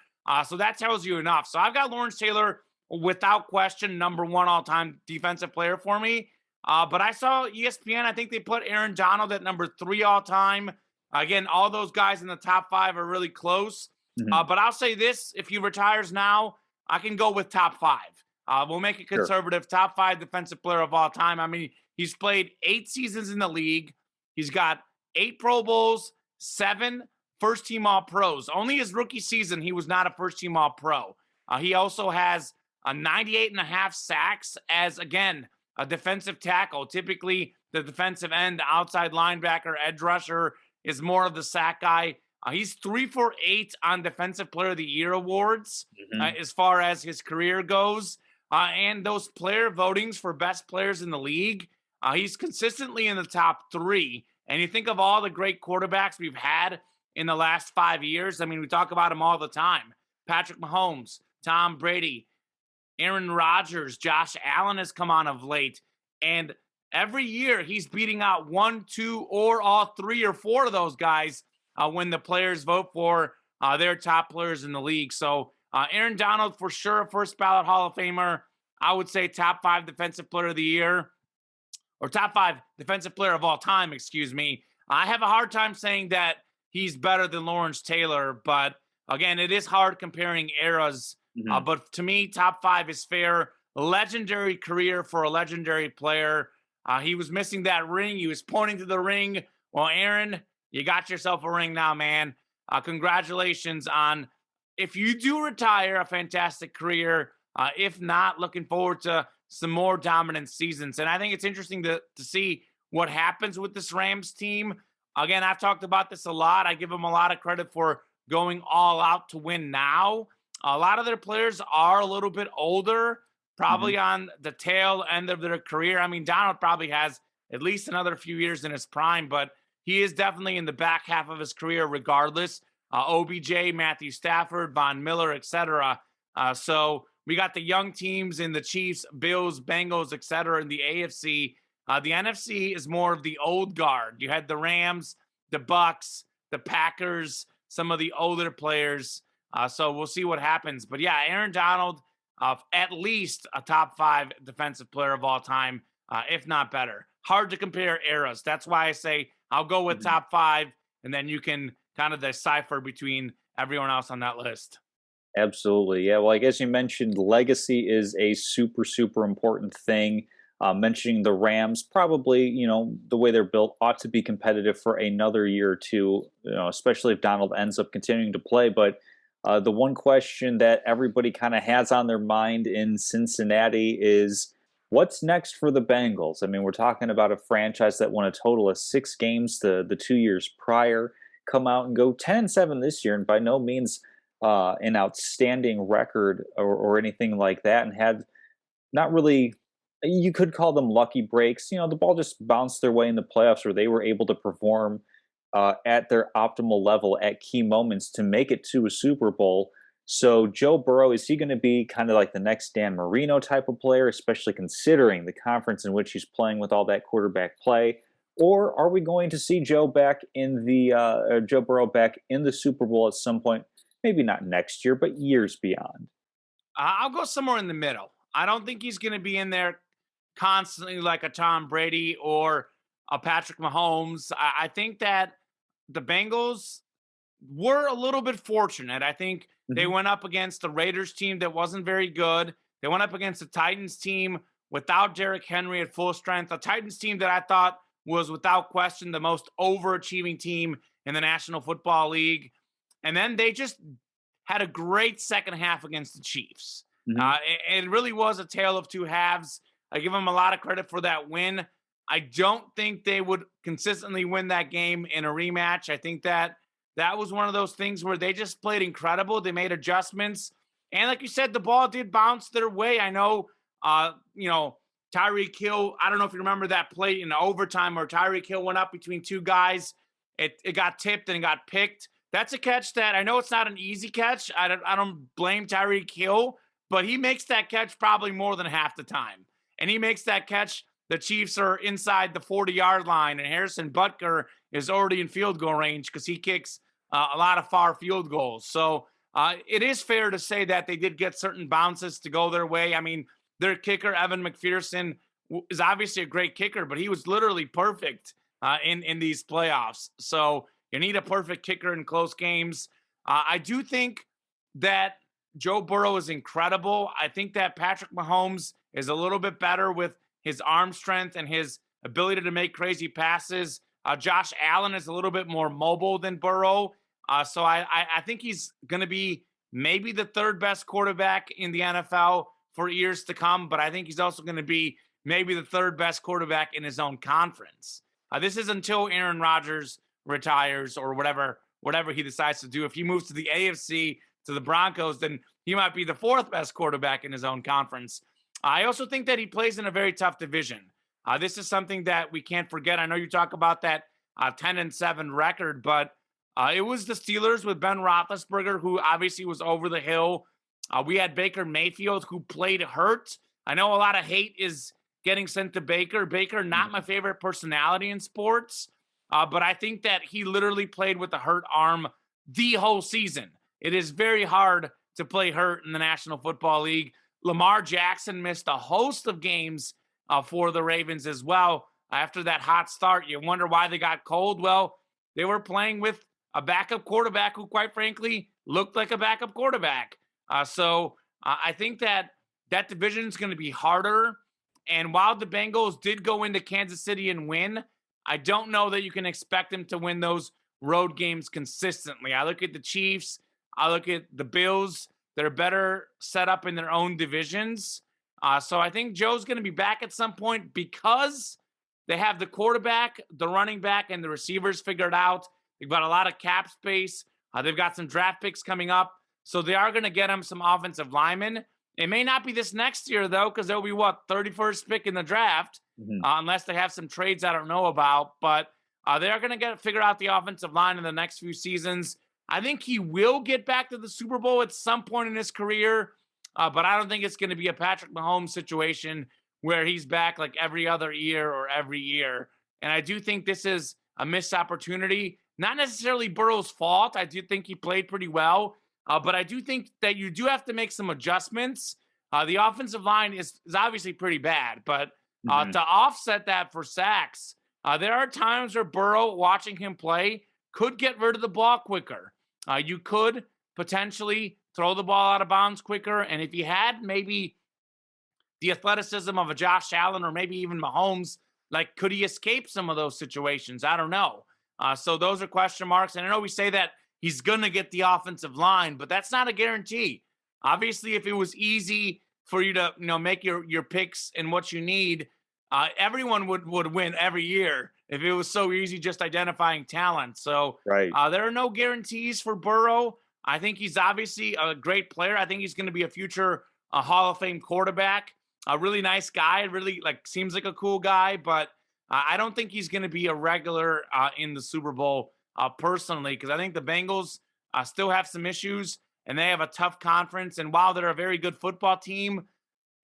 Speaker 1: So that tells you enough. So I've got Lawrence Taylor without question, number 1 all-time defensive player for me. But I saw ESPN, I think they put Aaron Donald at number 3 all-time. Again, all those guys in the top 5 are really close.
Speaker 2: Mhm.
Speaker 1: But I'll say this, if he retires now, I can go with top 5. We'll make it conservative. Sure. Top 5 defensive player of all time. I mean, he's played 8 seasons in the league. He's got 8 Pro Bowls, 7 first-team All-Pros. Only his rookie season, he was not a first-team All-Pro. He also has 98.5 sacks as, again, a defensive tackle. Typically, the defensive end, outside linebacker, edge rusher is more of the sack guy. He's 3 for 8 on Defensive Player of the Year awards as far as his career goes. And those player votings for best players in the league, he's consistently in the top 3. And you think of all the great quarterbacks we've had in the last 5 years. I mean, we talk about them all the time. Patrick Mahomes, Tom Brady, Aaron Rodgers, Josh Allen has come on of late. And every year he's beating out 1, 2, or all 3 or 4 of those guys when the players vote for their top players in the league. So Aaron Donald, for sure, first ballot Hall of Famer. I would say top 5 defensive player of the year. or top 5 defensive player of all time, excuse me. I have a hard time saying that he's better than Lawrence Taylor, but again, it is hard comparing eras.
Speaker 2: Mhm.
Speaker 1: But to me, top 5 is fair. Legendary career for a legendary player. He was missing that ring. He was pointing to the ring. Well, Aaron, you got yourself a ring now, man. Congratulations on, if you do retire, a fantastic career. If not, looking forward to some more dominant seasons. And I think it's interesting to see what happens with this Rams team. Again, I've talked about this a lot. I give them a lot of credit for going all out to win now. A lot of their players are a little bit older,
Speaker 2: Mhm.
Speaker 1: probably on the tail end of their career. I mean, Donald probably has at least another few years in his prime, but he is definitely in the back half of his career regardless. OBJ, Matthew Stafford, Von Miller, etc. So we got the young teams in the Chiefs, Bills, Bengals, etc. in the AFC. The NFC is more of the old guard. You had the Rams, the Bucks, the Packers, some of the older players. So we'll see what happens. But yeah, Aaron Donald, at least a top 5 defensive player of all time, if not better. Hard to compare eras. That's why I say I'll go with
Speaker 2: Mhm.
Speaker 1: top 5, and then you can kind of decipher between everyone else on that list.
Speaker 2: Absolutely. Yeah. Well, I guess you mentioned legacy is a super, super important thing. Mentioning the Rams, probably, the way they're built ought to be competitive for another year or two, especially if Donald ends up continuing to play. But the one question that everybody kind of has on their mind in Cincinnati is what's next for the Bengals? I mean, we're talking about a franchise that won a total of 6 games the 2 years prior, come out and go 10-7 this year, and by no means an outstanding record or anything like that, and had not really, you could call them lucky breaks. The ball just bounced their way in the playoffs where they were able to perform at their optimal level at key moments to make it to a Super Bowl. So Joe Burrow, is he going to be kind of like the next Dan Marino type of player, especially considering the conference in which he's playing with all that quarterback play? Or are we going to see Joe Burrow back in the Super Bowl at some point? Maybe not next year, but years beyond.
Speaker 1: I'll go somewhere in the middle. I don't think he's going to be in there constantly like a Tom Brady or a Patrick Mahomes. I think that the Bengals were a little bit fortunate. I think they
Speaker 2: Mhm.
Speaker 1: went up against the Raiders team that wasn't very good. They went up against the Titans team without Derrick Henry at full strength, a Titans team that I thought was without question the most overachieving team in the National Football League. And then they just had a great second half against the Chiefs.
Speaker 2: Mhm.
Speaker 1: It really was a tale of two halves. I give them a lot of credit for that win. I don't think they would consistently win that game in a rematch. I think that that was one of those things where they just played incredible. They made adjustments. And like you said, the ball did bounce their way. I know, Tyreek Hill, I don't know if you remember that play in overtime where Tyreek Hill went up between two guys. It got tipped and got picked. That's a catch that I know it's not an easy catch. I don't blame Tyreek Hill, but he makes that catch probably more than half the time. And he makes that catch. The Chiefs are inside the 40-yard line, and Harrison Butker is already in field goal range because he kicks a lot of far field goals. So it is fair to say that they did get certain bounces to go their way. I mean, their kicker, Evan McPherson, is obviously a great kicker, but he was literally perfect in these playoffs. So you need a perfect kicker in close games. I do think that Joe Burrow is incredible. I think that Patrick Mahomes is a little bit better with his arm strength and his ability to make crazy passes. Josh Allen is a little bit more mobile than Burrow. So I think he's going to be maybe the third best quarterback in the NFL for years to come, but I think he's also going to be maybe the third best quarterback in his own conference. This is until Aaron Rodgers retires or whatever he decides to do. If he moves to the AFC to the Broncos, then he might be the fourth best quarterback in his own conference. I also think that he plays in a very tough division. This is something that we can't forget. I know you talk about that 10-7 record, but it was the Steelers with Ben Roethlisberger, who obviously was over the hill. We had Baker Mayfield, who played hurt. I know a lot of hate is getting sent to Baker. Baker, not my
Speaker 2: Mhm.
Speaker 1: favorite personality in sports, but I think that he literally played with a hurt arm the whole season. It is very hard to play hurt in the National Football League. Lamar Jackson missed a host of games for the Ravens as well. After that hot start, you wonder why they got cold. Well, they were playing with a backup quarterback who, quite frankly, looked like a backup quarterback. So I think that that division is going to be harder. And while the Bengals did go into Kansas City and win, I don't know that you can expect them to win those road games consistently. I look at the Chiefs, I look at the Bills. They're better set up in their own divisions. So I think Joe's going to be back at some point because they have the quarterback, the running back, and the receivers figured out. They've got a lot of cap space. They've got some draft picks coming up. So they are going to get him some offensive linemen. It may not be this next year, though, because they'll be, 31st pick in the draft, unless they have some trades I don't know about. But they are going to figure out the offensive line in the next few seasons. I think he will get back to the Super Bowl at some point in his career, but I don't think it's going to be a Patrick Mahomes situation where he's back like every other year or every year. And I do think this is a missed opportunity. Not necessarily Burrow's fault. I do think he played pretty well. But I do think that you do have to make some adjustments. The offensive line is obviously pretty bad, but to offset that for sacks, there are times where Burrow, watching him play, could get rid of the ball quicker. You could potentially throw the ball out of bounds quicker. And if you had maybe the athleticism of a Josh Allen or maybe even Mahomes, like, could he escape some of those situations? I don't know. So those are question marks. And I know we say that he's going to get the offensive line, but that's not a guarantee. Obviously, if it was easy for you to make your picks and what you need, everyone would win every year if it was so easy just identifying talent. So
Speaker 2: Right.
Speaker 1: There are no guarantees for Burrow. I think he's obviously a great player. I think he's going to be a future Hall of Fame quarterback. A really nice guy, really seems like a cool guy, but I don't think he's going to be a regular in the Super Bowl personally, because I think the Bengals still have some issues and they have a tough conference. And while they're a very good football team,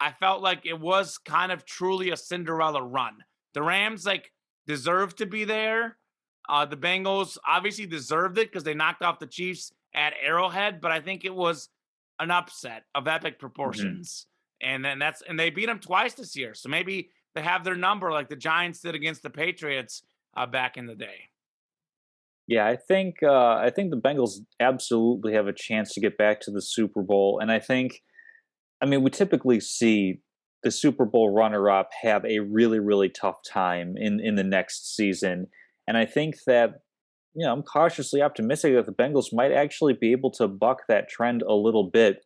Speaker 1: I felt like it was kind of truly a Cinderella run. The Rams deserved to be there. The Bengals obviously deserved it because they knocked off the Chiefs at Arrowhead, but I think it was an upset of epic proportions. And they beat them twice this year. So maybe they have their number like the Giants did against the Patriots back in the day.
Speaker 2: Yeah, I think the Bengals absolutely have a chance to get back to the Super Bowl, and I mean, we typically see the Super Bowl runner-up have a really, really tough time in the next season, and I think that I'm cautiously optimistic that the Bengals might actually be able to buck that trend a little bit.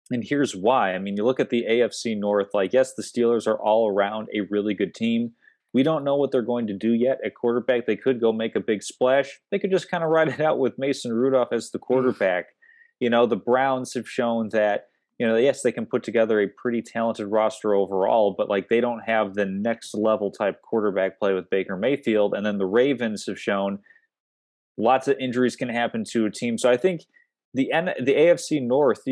Speaker 2: And here's why. I mean, you look at the AFC North, yes, the Steelers are all around a really good team. We don't know what they're going to do yet at quarterback. They could go make a big splash. They could just kind of ride it out with Mason Rudolph as the quarterback. The Browns have shown that, yes, they can put together a pretty talented roster overall, but they don't have the next level type quarterback play with Baker Mayfield. And then the Ravens have shown lots of injuries can happen to a team. So I think the AFC North,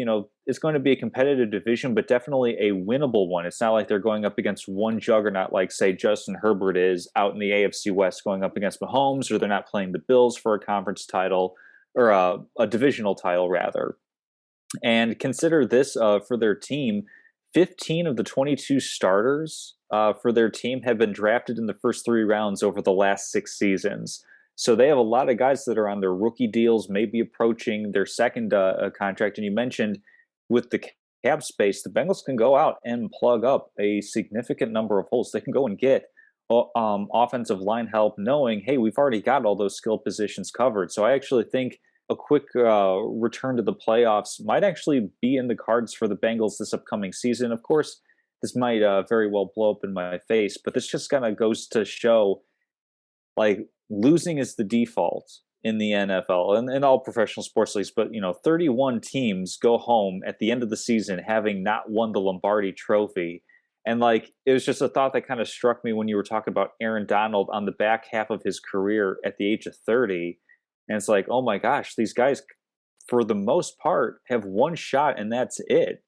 Speaker 2: it's going to be a competitive division, but definitely a winnable one. It's not like they're going up against one juggernaut like, say, Justin Herbert is out in the AFC West going up against Mahomes, or they're not playing the Bills for a conference title or a divisional title, rather. And consider this for their team. 15 of the 22 starters for their team have been drafted in the first 3 rounds over the last 6 seasons. So they have a lot of guys that are on their rookie deals, maybe approaching their second contract. And you mentioned with the cap space, the Bengals can go out and plug up a significant number of holes. They can go and get offensive line help, knowing, hey, we've already got all those skill positions covered. So I actually think a quick return to the playoffs might actually be in the cards for the Bengals this upcoming season. Of course, this might very well blow up in my face, but this just kind of goes to show, losing is the default in the NFL and in all professional sports leagues. But 31 teams go home at the end of the season having not won the Lombardi Trophy. And it was just a thought that kind of struck me when you were talking about Aaron Donald on the back half of his career at the age of 30. And it's oh my gosh, these guys, for the most part, have one shot and that's it.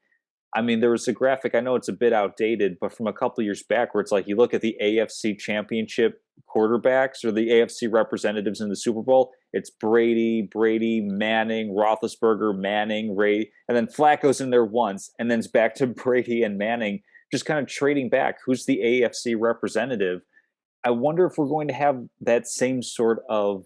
Speaker 2: I mean, there was a graphic, I know it's a bit outdated, but from a couple years back where it's you look at the AFC Championship quarterbacks or the AFC representatives in the Super Bowl, it's Brady, Manning, Roethlisberger, Manning, Ray, and then Flacco's in there once, and then it's back to Brady and Manning. just kind of trading back. Who's the AFC representative? I wonder if we're going to have that same sort of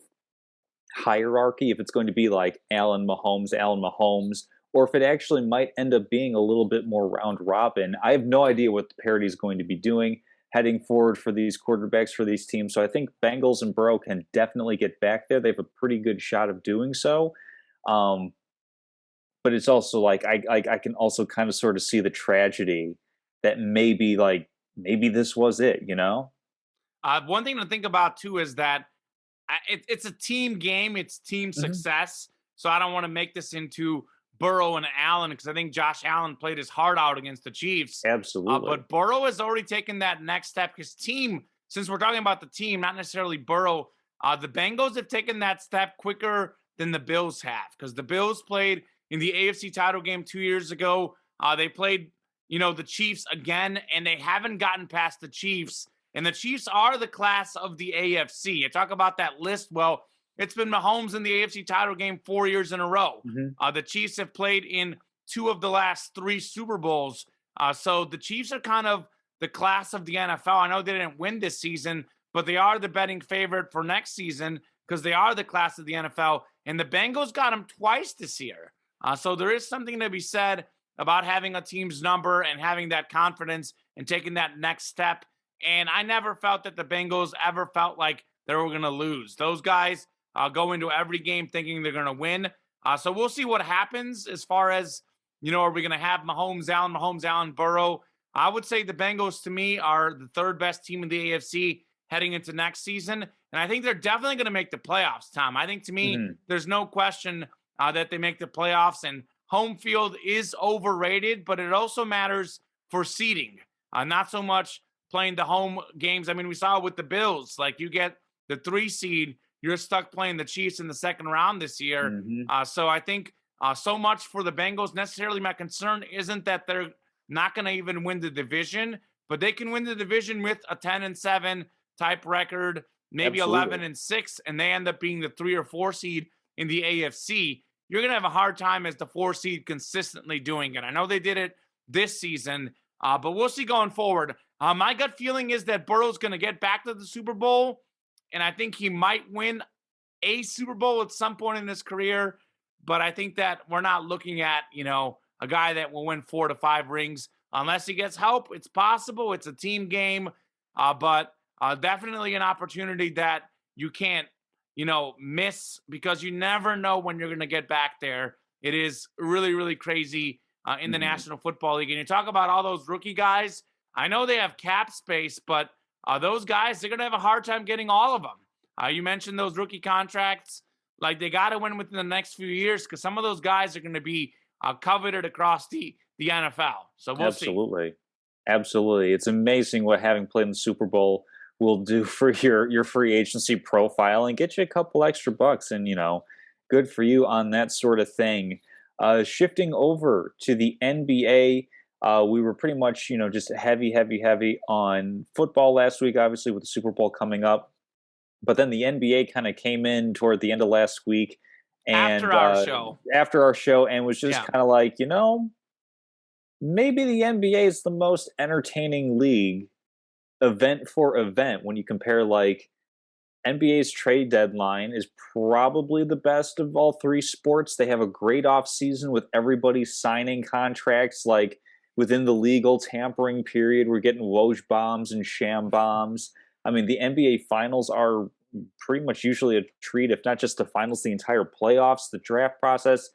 Speaker 2: hierarchy, if it's going to be like Allen Mahomes, or if it actually might end up being a little bit more round robin. I have no idea what the parity is going to be doing heading forward for these quarterbacks for these teams. So I think Bengals and Burrow can definitely get back there. They have a pretty good shot of doing so. Um, but it's also like I can also kind of sort of see the tragedy that maybe this was it, you know?
Speaker 1: One thing to think about too is that it's a team game, it's team
Speaker 2: Hmm.
Speaker 1: success. So I don't want to make this into Burrow and Allen because I think Josh Allen played his heart out against the Chiefs.
Speaker 2: Absolutely.
Speaker 1: But Burrow has already taken that next step. His team, since we're talking about the team, not necessarily Burrow, the Bengals have taken that step quicker than the Bills have because the Bills played in the AFC title game 2 years ago. They played, the Chiefs again, and they haven't gotten past the Chiefs. And the Chiefs are the class of the AFC. You talk about that list. Well, it's been Mahomes in the AFC title game 4 years in a row.
Speaker 2: Hmm.
Speaker 1: The Chiefs have played in two of the last three Super Bowls. So the Chiefs are kind of the class of the NFL. I know they didn't win this season, but they are the betting favorite for next season because they are the class of the NFL. And the Bengals got them twice this year. So there is something to be said about having a team's number and having that confidence and taking that next step. And I never felt that the Bengals ever felt like they were going to lose. Those guys go into every game thinking they're going to win. So we'll see what happens as far as, are we going to have Mahomes, Allen, Burrow? I would say the Bengals, to me, are the third best team in the AFC heading into next season. And I think they're definitely going to make the playoffs, Tom. I think, to me,
Speaker 2: Hmm.
Speaker 1: there's no question that they make the playoffs. And home field is overrated, but it also matters for seeding. Not so much playing the home games. I mean, we saw it with the Bills. Like, you get the 3 seed, you're stuck playing the Chiefs in the second round this year.
Speaker 2: Hmm.
Speaker 1: So I think so much for the Bengals. Necessarily, my concern isn't that they're not going to even win the division, but they can win the division with a 10-7 type record, maybe
Speaker 2: Absolutely.
Speaker 1: 11-6, and they end up being the 3 or 4 seed in the AFC. You're going to have a hard time as the 4 seed consistently doing it. I know they did it this season, but we'll see going forward. My gut feeling is that Burrow's going to get back to the Super Bowl, and I think he might win a Super Bowl at some point in his career. But I think that we're not looking at, a guy that will win 4 to 5 rings unless he gets help. It's possible. It's a team game, but definitely an opportunity that you can't, miss because you never know when you're going to get back there. It is really, really crazy in the
Speaker 2: Hmm.
Speaker 1: National Football League. And you talk about all those rookie guys. I know they have cap space, but those guys, they're going to have a hard time getting all of them. You mentioned those rookie contracts. Like, they got to win within the next few years because some of those guys are going to be coveted across the NFL. So we'll see.
Speaker 2: Absolutely. Absolutely. It's amazing what having played in the Super Bowl will do for your free agency profile and get you a couple extra bucks, and good for you on that sort of thing. Shifting over to the NBA, we were pretty much, just heavy on football last week, obviously with the Super Bowl coming up. But then the NBA kind of came in toward the end of last week
Speaker 1: After
Speaker 2: and
Speaker 1: our show.
Speaker 2: after our show, and was just
Speaker 1: Yeah.
Speaker 2: kind of like, maybe the NBA is the most entertaining league event for event when you compare like NBA's trade deadline is probably the best of all three sports. They have a great off season with everybody signing contracts like within the legal tampering period. We're getting Woj bombs and sham bombs. I mean, the NBA finals are pretty much usually a treat, if not just the finals, the entire playoffs, the draft process.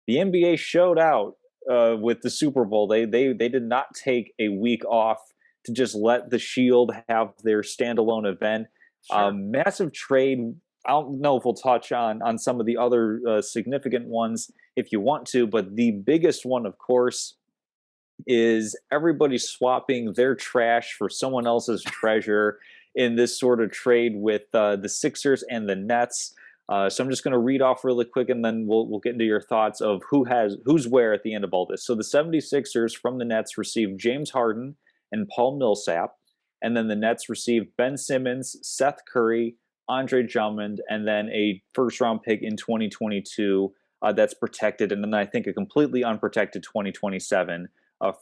Speaker 2: The NBA showed out with the Super Bowl. They did not take a week off to just let the Shield have their standalone event.
Speaker 1: Sure.
Speaker 2: Massive trade. I don't know if we'll touch on some of the other significant ones if you want to, but the biggest one, of course, is everybody swapping their trash for someone else's treasure in this sort of trade with the Sixers and the Nets. So I'm just going to read off really quick, and then we'll get into your thoughts of who's where at the end of all this. So the 76ers from the Nets received James Harden and Paul Millsap, and then the Nets received Ben Simmons, Seth Curry, Andre Drummond, and then a first round pick in 2022 that's protected, and then I think a completely unprotected 2027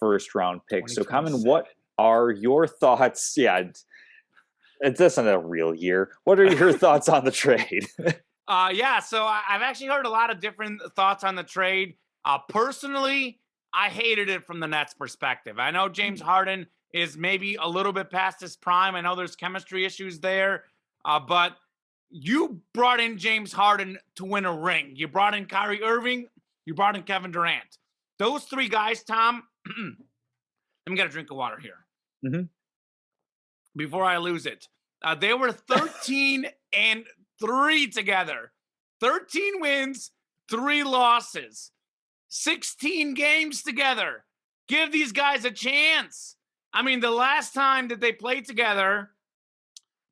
Speaker 2: first round pick. So, Common,
Speaker 1: 2027.
Speaker 2: are your thoughts? Yeah, it isn't a real year. What are your thoughts on the trade?
Speaker 1: Yeah, so I've actually heard a lot of different thoughts on the trade. Personally, I hated it from the Nets' perspective. I know James Harden is maybe a little bit past his prime. I know there's chemistry issues there, but you brought in James Harden to win a ring. You brought in Kyrie Irving. You brought in Kevin Durant. Those three guys, Tom, let me get a drink of water here before I lose it. They were 13-3 together. 13 wins, 3 losses, 16 games together. Give these guys a chance. I mean, the last time that they played together,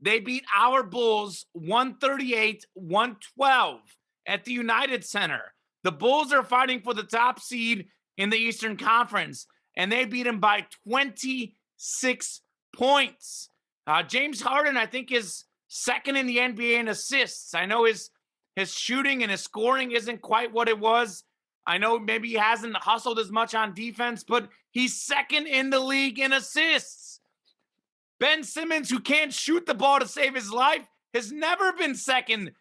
Speaker 1: they beat our Bulls 138-112 at the United Center. The Bulls are fighting for the top seed in the Eastern Conference, and they beat them by 26 points. James Harden, I think, is second in the NBA in assists. I know his shooting and his scoring isn't quite what it was. I know maybe he hasn't hustled as much on defense, but he's second in the league in assists. Ben Simmons, who can't shoot the ball to save his life, has never been second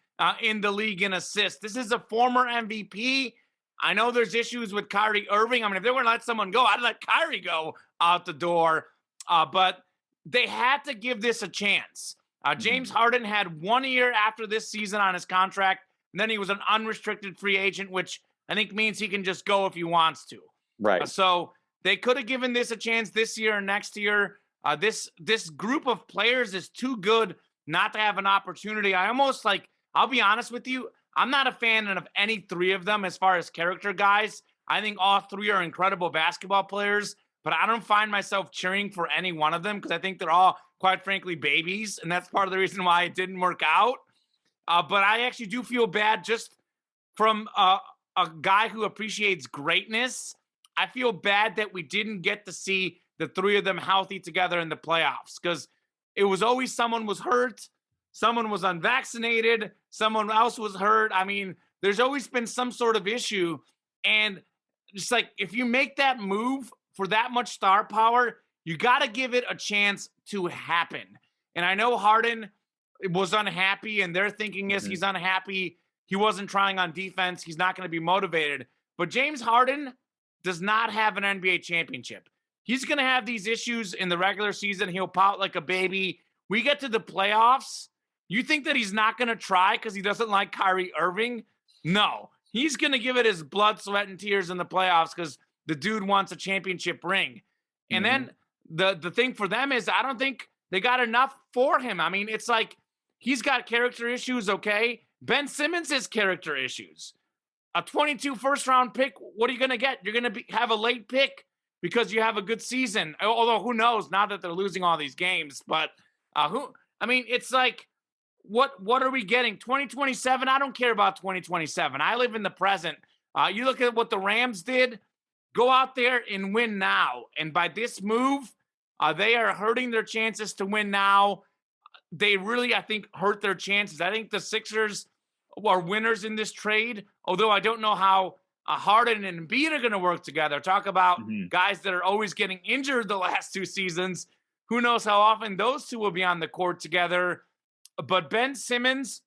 Speaker 1: in the league in assists. This is a former MVP. I know there's issues with Kyrie Irving. I mean, if they were to let someone go, I'd let Kyrie go out the door. But they had to give this a chance. James Harden had 1 year after this season on his contract, and then he was an unrestricted free agent, which I think means he can just go if he wants to.
Speaker 2: Right.
Speaker 1: So they could have given this a chance this year and next year. This group of players is too good not to have an opportunity. I'll be honest with you, I'm not a fan of any three of them as far as character guys. I think all three are incredible basketball players, but I don't find myself cheering for any one of them because I think they're all, quite frankly, babies, and that's part of the reason why it didn't work out. But I actually do feel bad just from a guy who appreciates greatness. I feel bad that we didn't get to see the three of them healthy together in the playoffs because it was always someone was hurt, someone was unvaccinated, someone else was hurt. I mean, there's always been some sort of issue. And just like if you make that move for that much star power, you got to give it a chance to happen. And I know Harden was unhappy, and their thinking is he's unhappy. He wasn't trying on defense. He's not going to be motivated. But James Harden does not have an NBA championship. He's going to have these issues in the regular season. He'll pout like a baby. We get to the playoffs. You think that he's not going to try because he doesn't like Kyrie Irving? No. He's going to give it his blood, sweat, and tears in the playoffs because the dude wants a championship ring. And then the thing for them is I don't think they got enough for him. I mean, it's like he's got character issues, okay? Ben Simmons has character issues. A 22 first-round pick, what are you going to get? You're going to have a late pick because you have a good season. Although, who knows, now that they're losing all these games. But, it's like, what are we getting? 2027? I don't care about 2027. I live in the present. You look at what the Rams did. Go out there and win now. And by this move, they are hurting their chances to win now. They really, I think, hurt their chances. I think the Sixers are winners in this trade, although I don't know how Harden and Embiid are going to work together. Talk about guys that are always getting injured the last 2 seasons. Who knows how often those two will be on the court together. But Ben Simmons,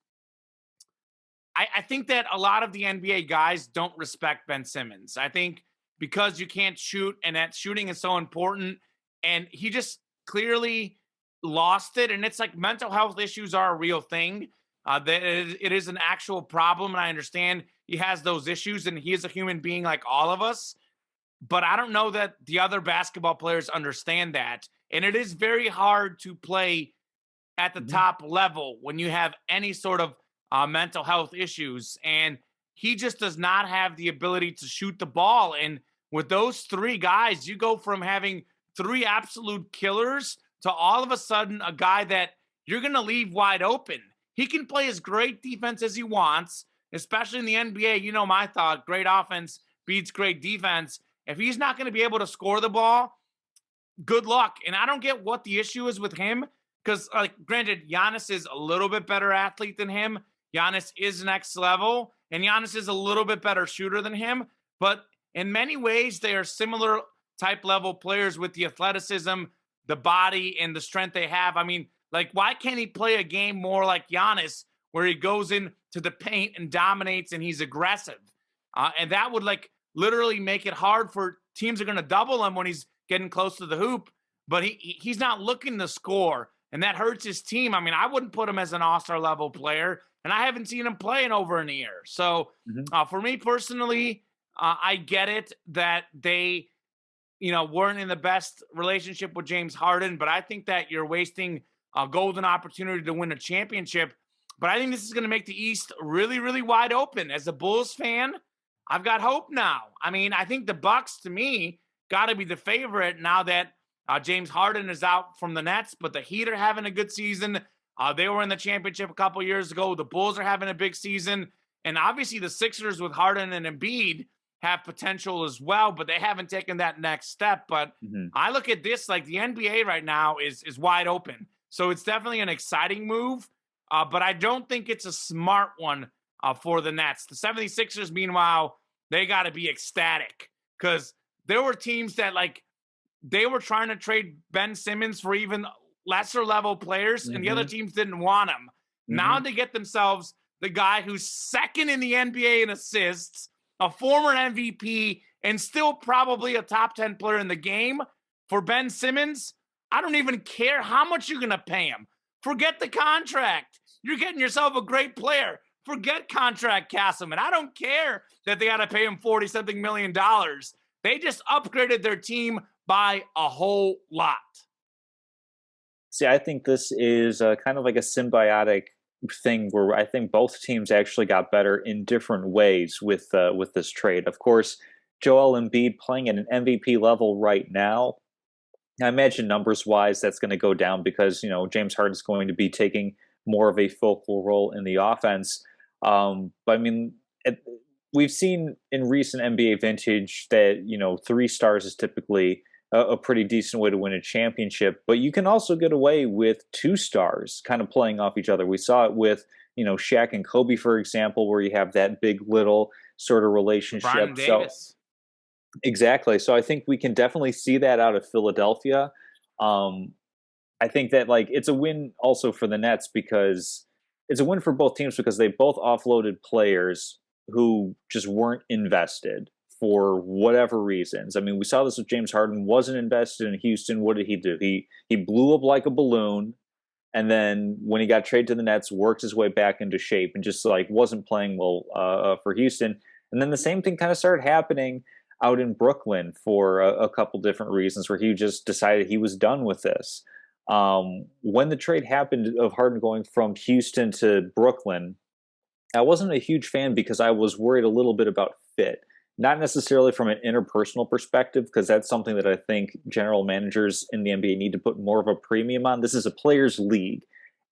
Speaker 1: I think that a lot of the NBA guys don't respect Ben Simmons. I think because you can't shoot, and that shooting is so important, and he just clearly lost it. And it's like mental health issues are a real thing. That it is an actual problem, and I understand he has those issues, and he is a human being like all of us. But I don't know that the other basketball players understand that. And it is very hard to play at the top level when you have any sort of mental health issues. And he just does not have the ability to shoot the ball. And with those 3 guys, you go from having 3 absolute killers to all of a sudden a guy that you're going to leave wide open. He can play as great defense as he wants, especially in the NBA. You know my thought, great offense beats great defense. If he's not going to be able to score the ball, good luck. And I don't get what the issue is with him because, granted, Giannis is a little bit better athlete than him. Giannis is next level, and Giannis is a little bit better shooter than him. But in many ways, they are similar type level players with the athleticism. the body and the strength they have. I mean, like, why can't he play a game more like Giannis, where he goes into the paint and dominates and he's aggressive? And that would like literally make it hard for teams are going to double him when he's getting close to the hoop, but he's not looking to score, and that hurts his team. I mean, I wouldn't put him as an all-star level player, and I haven't seen him play in over an year. So for me personally, I get it that they, weren't in the best relationship with James Harden, but I think that you're wasting a golden opportunity to win a championship. But I think this is going to make the East really, really wide open. As a Bulls fan, I've got hope now. I mean, I think the Bucks, to me, got to be the favorite now that James Harden is out from the Nets, but the Heat are having a good season. They were in the championship a couple years ago. The Bulls are having a big season. And obviously the Sixers with Harden and Embiid have potential as well, but they haven't taken that next step. But I look at this like the NBA right now is wide open. So it's definitely an exciting move, but I don't think it's a smart one for the Nets. The 76ers, meanwhile, they got to be ecstatic because there were teams that like they were trying to trade Ben Simmons for even lesser level players, and the other teams didn't want him. Now they get themselves the guy who's second in the NBA in assists, a former MVP, and still probably a top 10 player in the game. For Ben Simmons, I don't even care how much you're going to pay him. Forget the contract. You're getting yourself a great player. Forget contract Castleman. I don't care that they got to pay him $40-something million. They just upgraded their team by a whole lot.
Speaker 2: See, I think this is kind of like a symbiotic thing where I think both teams actually got better in different ways with this trade. Of course, Joel Embiid playing at an MVP level right now. I imagine numbers-wise that's going to go down because James Harden's going to be taking more of a focal role in the offense. But I mean, we've seen in recent NBA vintage that 3 stars is typically a pretty decent way to win a championship, but you can also get away with 2 stars kind of playing off each other. We saw it with, Shaq and Kobe, for example, where you have that big little sort of relationship.
Speaker 1: Brian Davis.
Speaker 2: Exactly. So I think we can definitely see that out of Philadelphia. I think that it's a win also for the Nets because it's a win for both teams because they both offloaded players who just weren't invested for whatever reasons. I mean, we saw this with James Harden, wasn't invested in Houston. What did he do? He blew up like a balloon, and then when he got traded to the Nets, worked his way back into shape and just wasn't playing well for Houston. And then the same thing kind of started happening out in Brooklyn for a couple different reasons, where he just decided he was done with this. When the trade happened of Harden going from Houston to Brooklyn, I wasn't a huge fan because I was worried a little bit about fit. Not necessarily from an interpersonal perspective, because that's something that I think general managers in the NBA need to put more of a premium on. This is a players' league,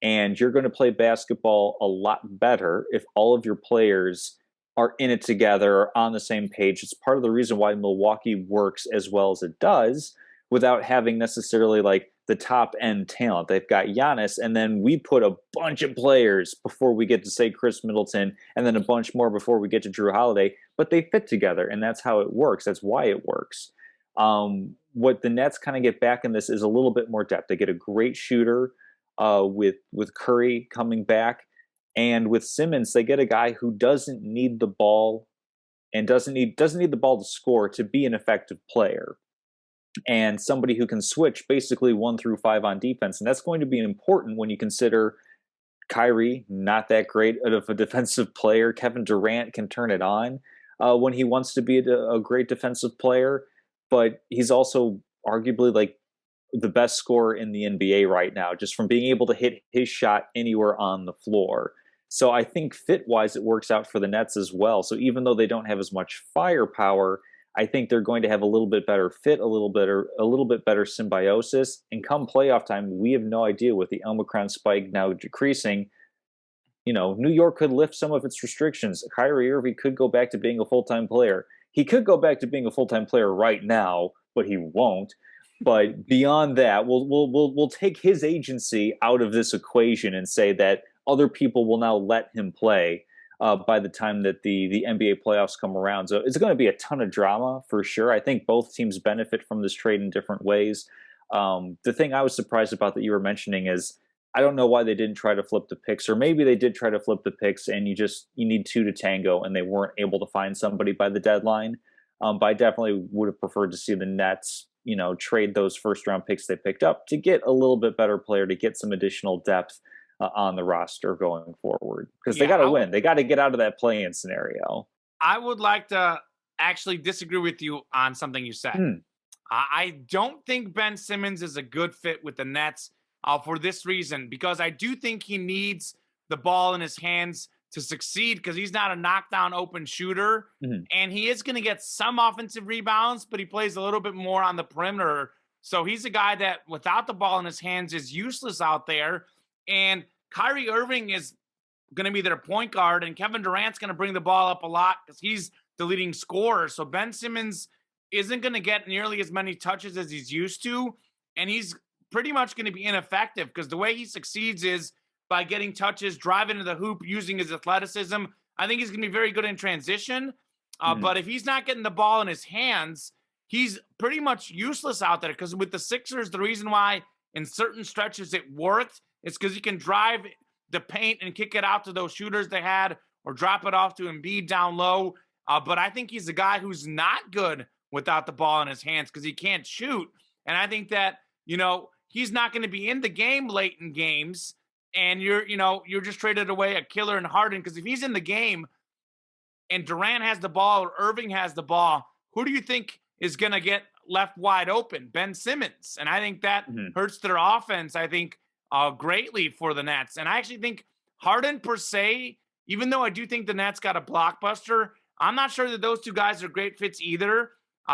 Speaker 2: and you're going to play basketball a lot better if all of your players are in it together, are on the same page. It's part of the reason why Milwaukee works as well as it does without having necessarily the top end talent. They've got Giannis, and then we put a bunch of players before we get to say Chris Middleton, and then a bunch more before we get to Drew Holiday, but they fit together, and that's how it works. That's why it works. What the Nets kind of get back in this is a little bit more depth. They get a great shooter with Curry coming back, and with Simmons, they get a guy who doesn't need the ball and doesn't need the ball to score to be an effective player, and somebody who can switch basically 1 through 5 on defense. And that's going to be important when you consider Kyrie, not that great of a defensive player. Kevin Durant can turn it on when he wants to be a great defensive player, but he's also arguably the best scorer in the NBA right now, just from being able to hit his shot anywhere on the floor. So I think fit-wise, it works out for the Nets as well. So even though they don't have as much firepower, I think they're going to have a little bit better fit, a little bit better symbiosis. And come playoff time, we have no idea with the Omicron spike now decreasing. New York could lift some of its restrictions. Kyrie Irving could go back to being a full-time player. He could go back to being a full-time player right now, but he won't. But beyond that, we'll take his agency out of this equation and say that other people will now let him play by the time that the NBA playoffs come around. So it's going to be a ton of drama for sure. I think both teams benefit from this trade in different ways. The thing I was surprised about that you were mentioning is I don't know why they didn't try to flip the picks, or maybe they did try to flip the picks, and you need two to tango, and they weren't able to find somebody by the deadline. But I definitely would have preferred to see the Nets, trade those first round picks they picked up to get a little bit better player, to get some additional depth on the roster going forward, because they
Speaker 1: Yeah,
Speaker 2: got to win. They got to get out of that play-in scenario.
Speaker 1: I would like to actually disagree with you on something you said.
Speaker 2: Hmm.
Speaker 1: I don't think Ben Simmons is a good fit with the Nets for this reason, because I do think he needs the ball in his hands to succeed, because he's not a knockdown open shooter.
Speaker 2: Mhm.
Speaker 1: And he is going to get some offensive rebounds, but he plays a little bit more on the perimeter. So he's a guy that without the ball in his hands is useless out there. And Kyrie Irving is going to be their point guard, and Kevin Durant's going to bring the ball up a lot because he's the leading scorer. So Ben Simmons isn't going to get nearly as many touches as he's used to, and he's pretty much going to be ineffective because the way he succeeds is by getting touches, driving to the hoop, using his athleticism. I think he's going to be very good in transition, but if he's not getting the ball in his hands, he's pretty much useless out there, because with the Sixers, the reason why in certain stretches it worked is because he can drive the paint and kick it out to those shooters they had, or drop it off to Embiid down low. But I think he's a guy who's not good without the ball in his hands because he can't shoot. And I think that, he's not going to be in the game late in games, and you're just traded away a killer in Harden, because if he's in the game and Durant has the ball or Irving has the ball, who do you think is going to get left wide open? Ben Simmons. And I think that hurts their offense, I think, greatly for the Nets. And I actually think Harden per se, even though I do think the Nets got a blockbuster, I'm not sure that those two guys are great fits either,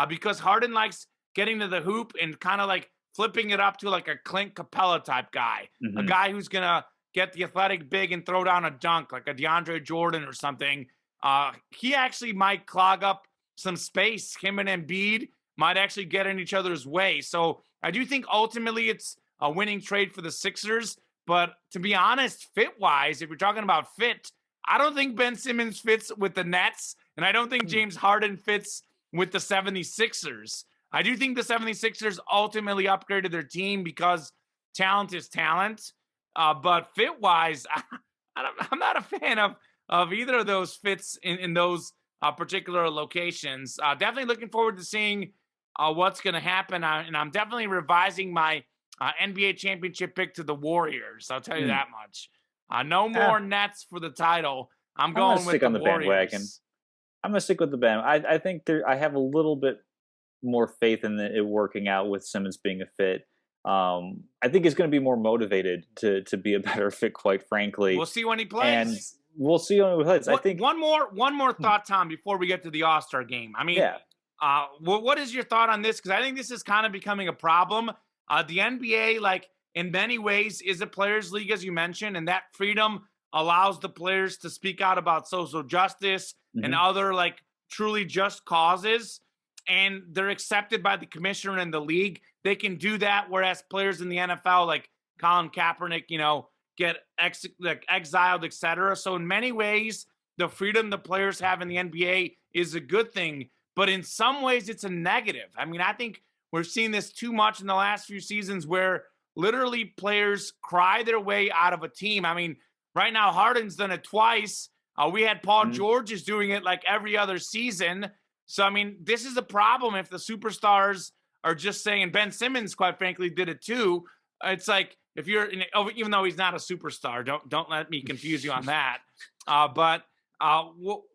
Speaker 1: because Harden likes getting to the hoop and kind of like flipping it up to like a Clint Capella type guy, a guy who's going to get the athletic big and throw down a dunk like a DeAndre Jordan or something. He actually might clog up some space. Him and Embiid might actually get in each other's way. So I do think ultimately it's a winning trade for the Sixers. But to be honest, fit-wise, if you're talking about fit, I don't think Ben Simmons fits with the Nets, and I don't think James Harden fits with the 76ers. I do think the 76ers ultimately upgraded their team because talent is talent. But fit-wise, I'm not a fan of either of those fits in those particular locations. Definitely looking forward to seeing what's going to happen. And I'm definitely revising my NBA championship pick to the Warriors. I'll tell you that much. No more Nets for the title. I'm going with the Warriors.
Speaker 2: Bandwagon. I'm going to stick with the band. I think I have a little bit more faith in it working out with Simmons being a fit. I think he's going to be more motivated to be a better fit, quite frankly.
Speaker 1: We'll see when he plays.
Speaker 2: And we'll see when he plays. I think
Speaker 1: one more thought, Tom, before we get to the All-Star game. I mean, what is your thought on this? Because I think this is kind of becoming a problem. The NBA, like in many ways, is a players' league, as you mentioned, and that freedom allows the players to speak out about social justice and other like truly just causes. And they're accepted by the commissioner and the league. They can do that, whereas players in the NFL, like Colin Kaepernick, get exiled, etc. So in many ways, the freedom the players have in the NBA is a good thing, but in some ways, it's a negative. I mean, I think we're seeing this too much in the last few seasons where literally players cry their way out of a team. I mean, right now, Harden's done it twice. We had Paul George is doing it like every other season. So, I mean, this is a problem if the superstars are just saying, and Ben Simmons, quite frankly, did it too. It's like, if you're, even though he's not a superstar, don't let me confuse you on that. But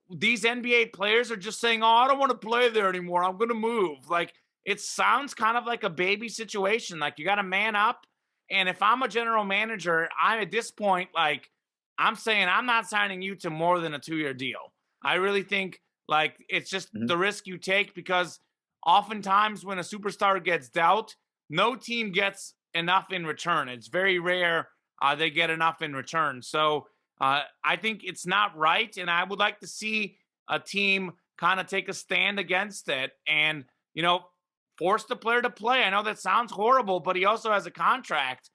Speaker 1: these NBA players are just saying, oh, I don't want to play there anymore. I'm going to move. Like, it sounds kind of like a baby situation. Like, you got to man up. And if I'm a general manager, I'm at this point, like, I'm saying I'm not signing you to more than a 2-year deal. I really think, like, it's just the risk you take, because oftentimes when a superstar gets dealt, no team gets enough in return. It's very rare they get enough in return. So I think it's not right, and I would like to see a team kind of take a stand against it and, force the player to play. I know that sounds horrible, but he also has a contract.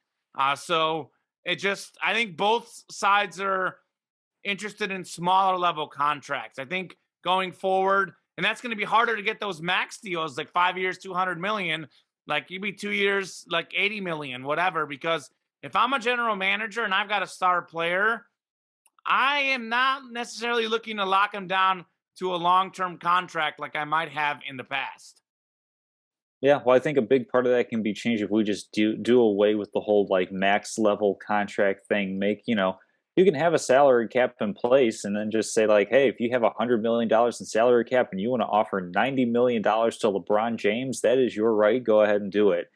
Speaker 1: So I think both sides are interested in smaller level contracts. I think going forward, and that's going to be harder to get those max deals, like 5 years, $200 million. Like give me 2 years, like 80 million, whatever. Because if I'm a general manager and I've got a star player, I am not necessarily looking to lock him down to a long-term contract like I might have in the past.
Speaker 2: Yeah, well, I think a big part of that can be changed if we just do away with the whole like max level contract thing. Make you can have a salary cap in place, and then just say like, hey, if you have $100 million in salary cap and you want to offer $90 million to LeBron James, that is your right. Go ahead and do it.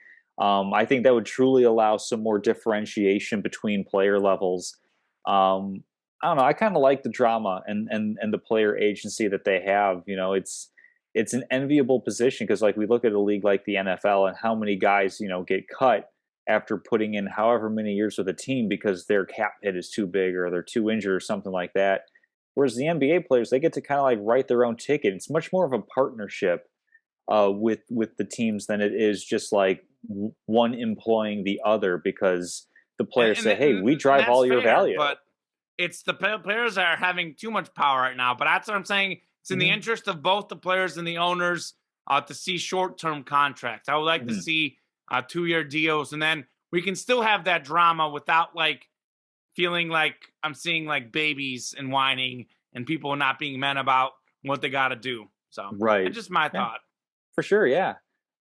Speaker 2: I think that would truly allow some more differentiation between player levels. I don't know. I kind of like the drama and the player agency that they have. It's an enviable position because like we look at a league like the NFL and how many guys get cut after putting in however many years with a team because their cap hit is too big or they're too injured or something like that. Whereas the NBA players, they get to kind of like write their own ticket. It's much more of a partnership with the teams than it is just like one employing the other because the players say, "Hey, we
Speaker 1: And
Speaker 2: drive
Speaker 1: that's
Speaker 2: all your
Speaker 1: fair,
Speaker 2: value."
Speaker 1: but it's the players that are having too much power right now. But that's what I'm saying. It's in the
Speaker 2: Hmm.
Speaker 1: interest of both the players and the owners to see short-term contracts. I would like to
Speaker 2: Hmm.
Speaker 1: see 2-year deals, and then we can still have that drama without like feeling like I'm seeing like babies and whining and people not being men about what they got to do. So
Speaker 2: Right.
Speaker 1: that's just my
Speaker 2: Yeah.
Speaker 1: thought.
Speaker 2: For sure, yeah.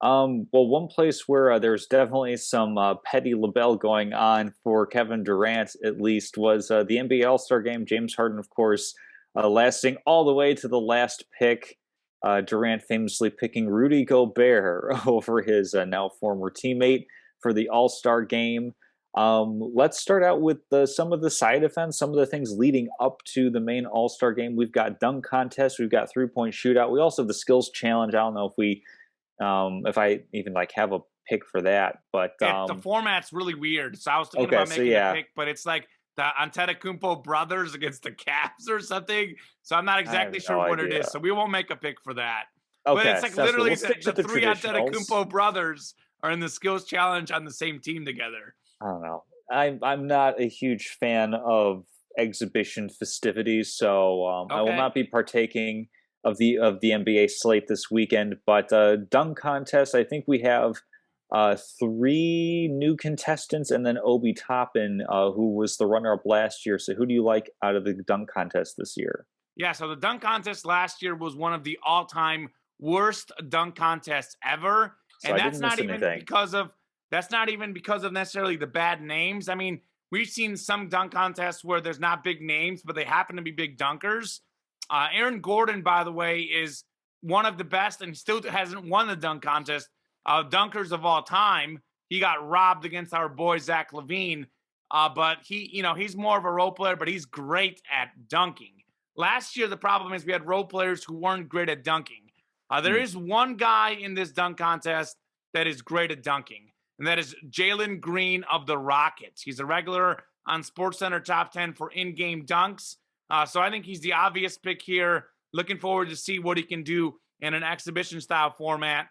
Speaker 2: Well, one place where there's definitely some petty label going on for Kevin Durant, at least, was the NBA All Star Game. James Harden, of course, lasting all the way to the last pick. Durant famously picking Rudy Gobert over his now former teammate for the All Star Game. Let's start out with some of the side events, some of the things leading up to the main All Star Game. We've got dunk contest, we've got 3-point shootout. We also have the skills challenge. I don't know if I even like have a pick for that, but
Speaker 1: The format's really weird. So I was thinking
Speaker 2: okay,
Speaker 1: about
Speaker 2: so
Speaker 1: making a
Speaker 2: yeah,
Speaker 1: pick, but it's like the Antetokounmpo brothers against the Caps or something. So I'm not
Speaker 2: I have
Speaker 1: exactly
Speaker 2: no
Speaker 1: sure what it is.
Speaker 2: idea.
Speaker 1: So we won't make a pick for that. But it's
Speaker 2: Okay,
Speaker 1: like
Speaker 2: sounds good.
Speaker 1: literally
Speaker 2: We'll stick to
Speaker 1: the
Speaker 2: the
Speaker 1: three
Speaker 2: traditionals.
Speaker 1: Antetokounmpo brothers are in the skills challenge on the same team together.
Speaker 2: I don't know. I'm not a huge fan of exhibition festivities, so I will
Speaker 1: Okay.
Speaker 2: not be partaking of the NBA slate this weekend. But dunk contest, I think we have three new contestants, and then Obi Toppin, who was the runner-up last year. So who do you like out of the dunk contest this year?
Speaker 1: Yeah, so the dunk contest last year was one of the all-time worst dunk contests ever,
Speaker 2: So
Speaker 1: and
Speaker 2: I didn't miss anything.
Speaker 1: that's not even because of necessarily the bad names. I mean, we've seen some dunk contests where there's not big names, but they happen to be big dunkers. Aaron Gordon, by the way, is one of the best, and still hasn't won the dunk contest. Dunkers of all time. He got robbed against our boy Zach Levine, but he's more of a role player, but he's great at dunking. Last year, the problem is we had role players who weren't great at dunking. There
Speaker 2: Hmm.
Speaker 1: is one guy in this dunk contest that is great at dunking, and that is Jalen Green of the Rockets. He's a regular on SportsCenter Top 10 for in-game dunks. So I think he's the obvious pick here. Looking forward to see what he can do in an exhibition-style format.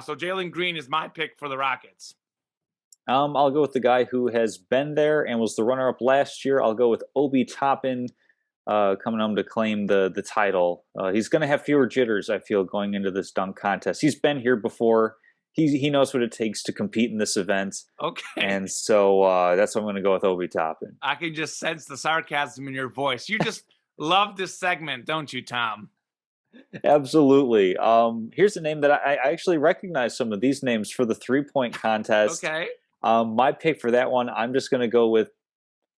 Speaker 1: So Jalen Green is my pick for the Rockets.
Speaker 2: I'll go with the guy who has been there and was the runner-up last year. I'll go with Obi Toppin, coming home to claim the title. He's going to have fewer jitters, I feel, going into this dunk contest. He's been here before. He knows what it takes to compete in this event,
Speaker 1: Okay.
Speaker 2: and so that's why I'm going to go with Obi Toppin.
Speaker 1: I can just sense the sarcasm in your voice. You just love this segment, don't you, Tom?
Speaker 2: Absolutely. Here's a name that I actually recognize some of these names for the 3-point contest.
Speaker 1: Okay.
Speaker 2: My pick for that one, I'm just going to go with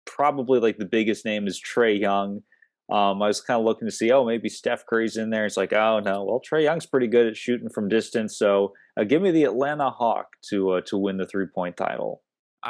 Speaker 2: probably like the biggest name is Trey Young. I was kind of looking to see, oh, maybe Steph Curry's in there. It's like, oh no, well, Trey Young's pretty good at shooting from distance. So give me the Atlanta Hawk to win the 3-point title.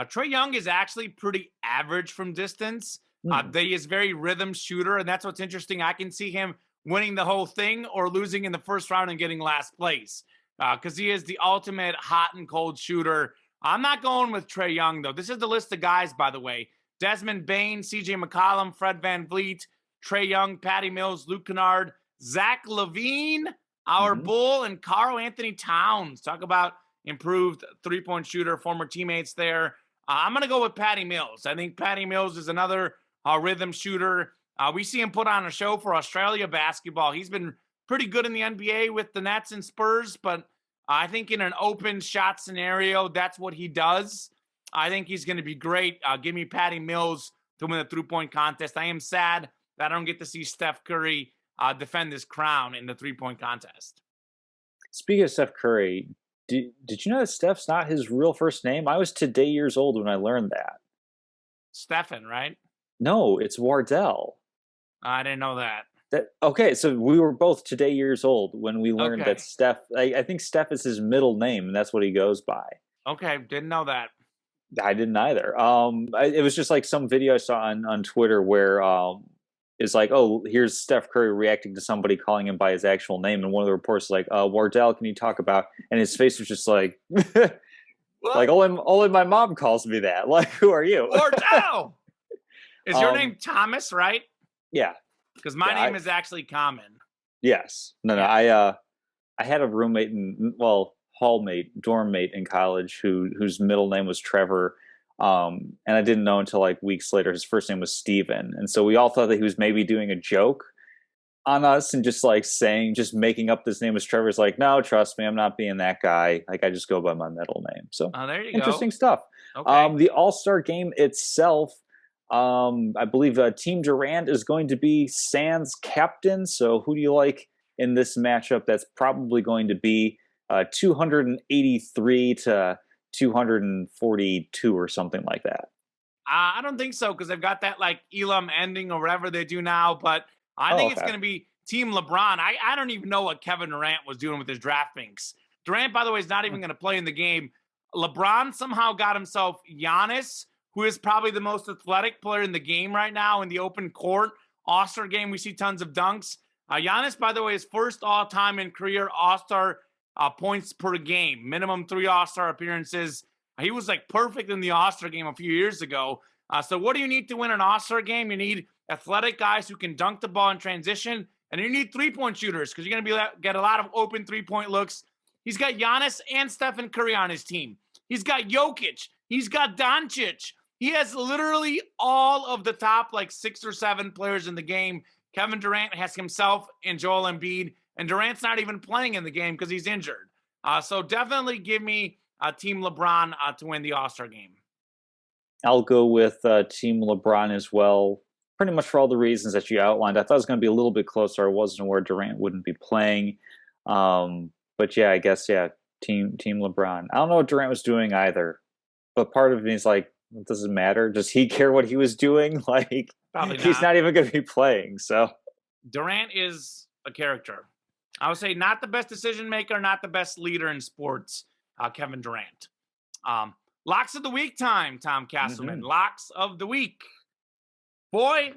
Speaker 1: Trey Young is actually pretty average from distance.
Speaker 2: Hmm.
Speaker 1: He is very rhythm shooter, and that's what's interesting. I can see him winning the whole thing or losing in the first round and getting last place because he is the ultimate hot and cold shooter. I'm not going with Trey Young, though. This is the list of guys, by the way. Desmond Bain, CJ McCollum, Fred Van Vliet, Trey Young, Patty Mills, Luke Kennard, Zach Levine, our
Speaker 2: Hmm.
Speaker 1: Bull, and Carl Anthony Towns. Talk about improved 3-point shooter, former teammates there. I'm going to go with Patty Mills. I think Patty Mills is another rhythm shooter. We see him put on a show for Australia basketball. He's been pretty good in the NBA with the Nets and Spurs, but I think in an open shot scenario, that's what he does. I think he's going to be great. Give me Patty Mills to win the 3-point contest. I am sad that I don't get to see Steph Curry defend his crown in the 3-point contest.
Speaker 2: Speaking of Steph Curry, did you know that Steph's not his real first name? I was today years old when I learned that.
Speaker 1: Stephen, right?
Speaker 2: No, it's Wardell.
Speaker 1: I didn't know that.
Speaker 2: Okay, so we were both today years old when we learned
Speaker 1: Okay.
Speaker 2: that Steph. I think Steph is his middle name, and that's what he goes by.
Speaker 1: Okay, didn't know that.
Speaker 2: I didn't either. It was just like some video I saw on Twitter where it's like, oh, here's Steph Curry reacting to somebody calling him by his actual name, and one of the reporters is like, Wardell, can you talk about? And his face was just like, like only my mom calls me that. Like, who are you?
Speaker 1: Wardell. Is your name Thomas, right?
Speaker 2: Yeah.
Speaker 1: Because my name is actually common.
Speaker 2: Yes. No. I had a roommate hallmate, dorm mate in college whose middle name was Trevor. And I didn't know until like weeks later his first name was Steven. And so we all thought that he was maybe doing a joke on us and just making up this name as Trevor. Is like, no, trust me, I'm not being that guy. Like, I just go by my middle name. So
Speaker 1: there you
Speaker 2: interesting
Speaker 1: go.
Speaker 2: stuff.
Speaker 1: Okay.
Speaker 2: The All-Star game itself, I believe Team Durant is going to be Sans captain. So who do you like in this matchup? That's probably going to be 283 to 242 or something like that.
Speaker 1: I don't think so because they've got that like Elam ending or whatever they do now. But I think it's going to be Team LeBron. I don't even know what Kevin Durant was doing with his draft picks. Durant, by the way, is not even going to play in the game. LeBron somehow got himself Giannis, who is probably the most athletic player in the game right now in the open court. All-Star game, we see tons of dunks. Giannis, by the way, is first all-time in career All-Star points per game, minimum 3 All-Star appearances. He was like perfect in the All-Star game a few years ago. So what do you need to win an All-Star game? You need athletic guys who can dunk the ball in transition, and you need 3-point shooters because you're going to get a lot of open 3-point looks. He's got Giannis and Stephen Curry on his team. He's got Jokic. He's got Doncic. He has literally all of the top like 6 or 7 players in the game. Kevin Durant has himself and Joel Embiid, and Durant's not even playing in the game because he's injured. So definitely give me Team LeBron to win the All-Star game.
Speaker 2: I'll go with Team LeBron as well, pretty much for all the reasons that you outlined. I thought it was going to be a little bit closer. I wasn't aware Durant wouldn't be playing. But yeah, I guess, Team LeBron. I don't know what Durant was doing either, but part of me is like, it doesn't matter. Does he care what he was doing? Like, he's not even going to be playing. So
Speaker 1: Durant is a character. I would say not the best decision maker, not the best leader in sports, Kevin Durant. Locks of the week time, Tom Castleman.
Speaker 2: Mm-hmm.
Speaker 1: Locks of the week. Boy,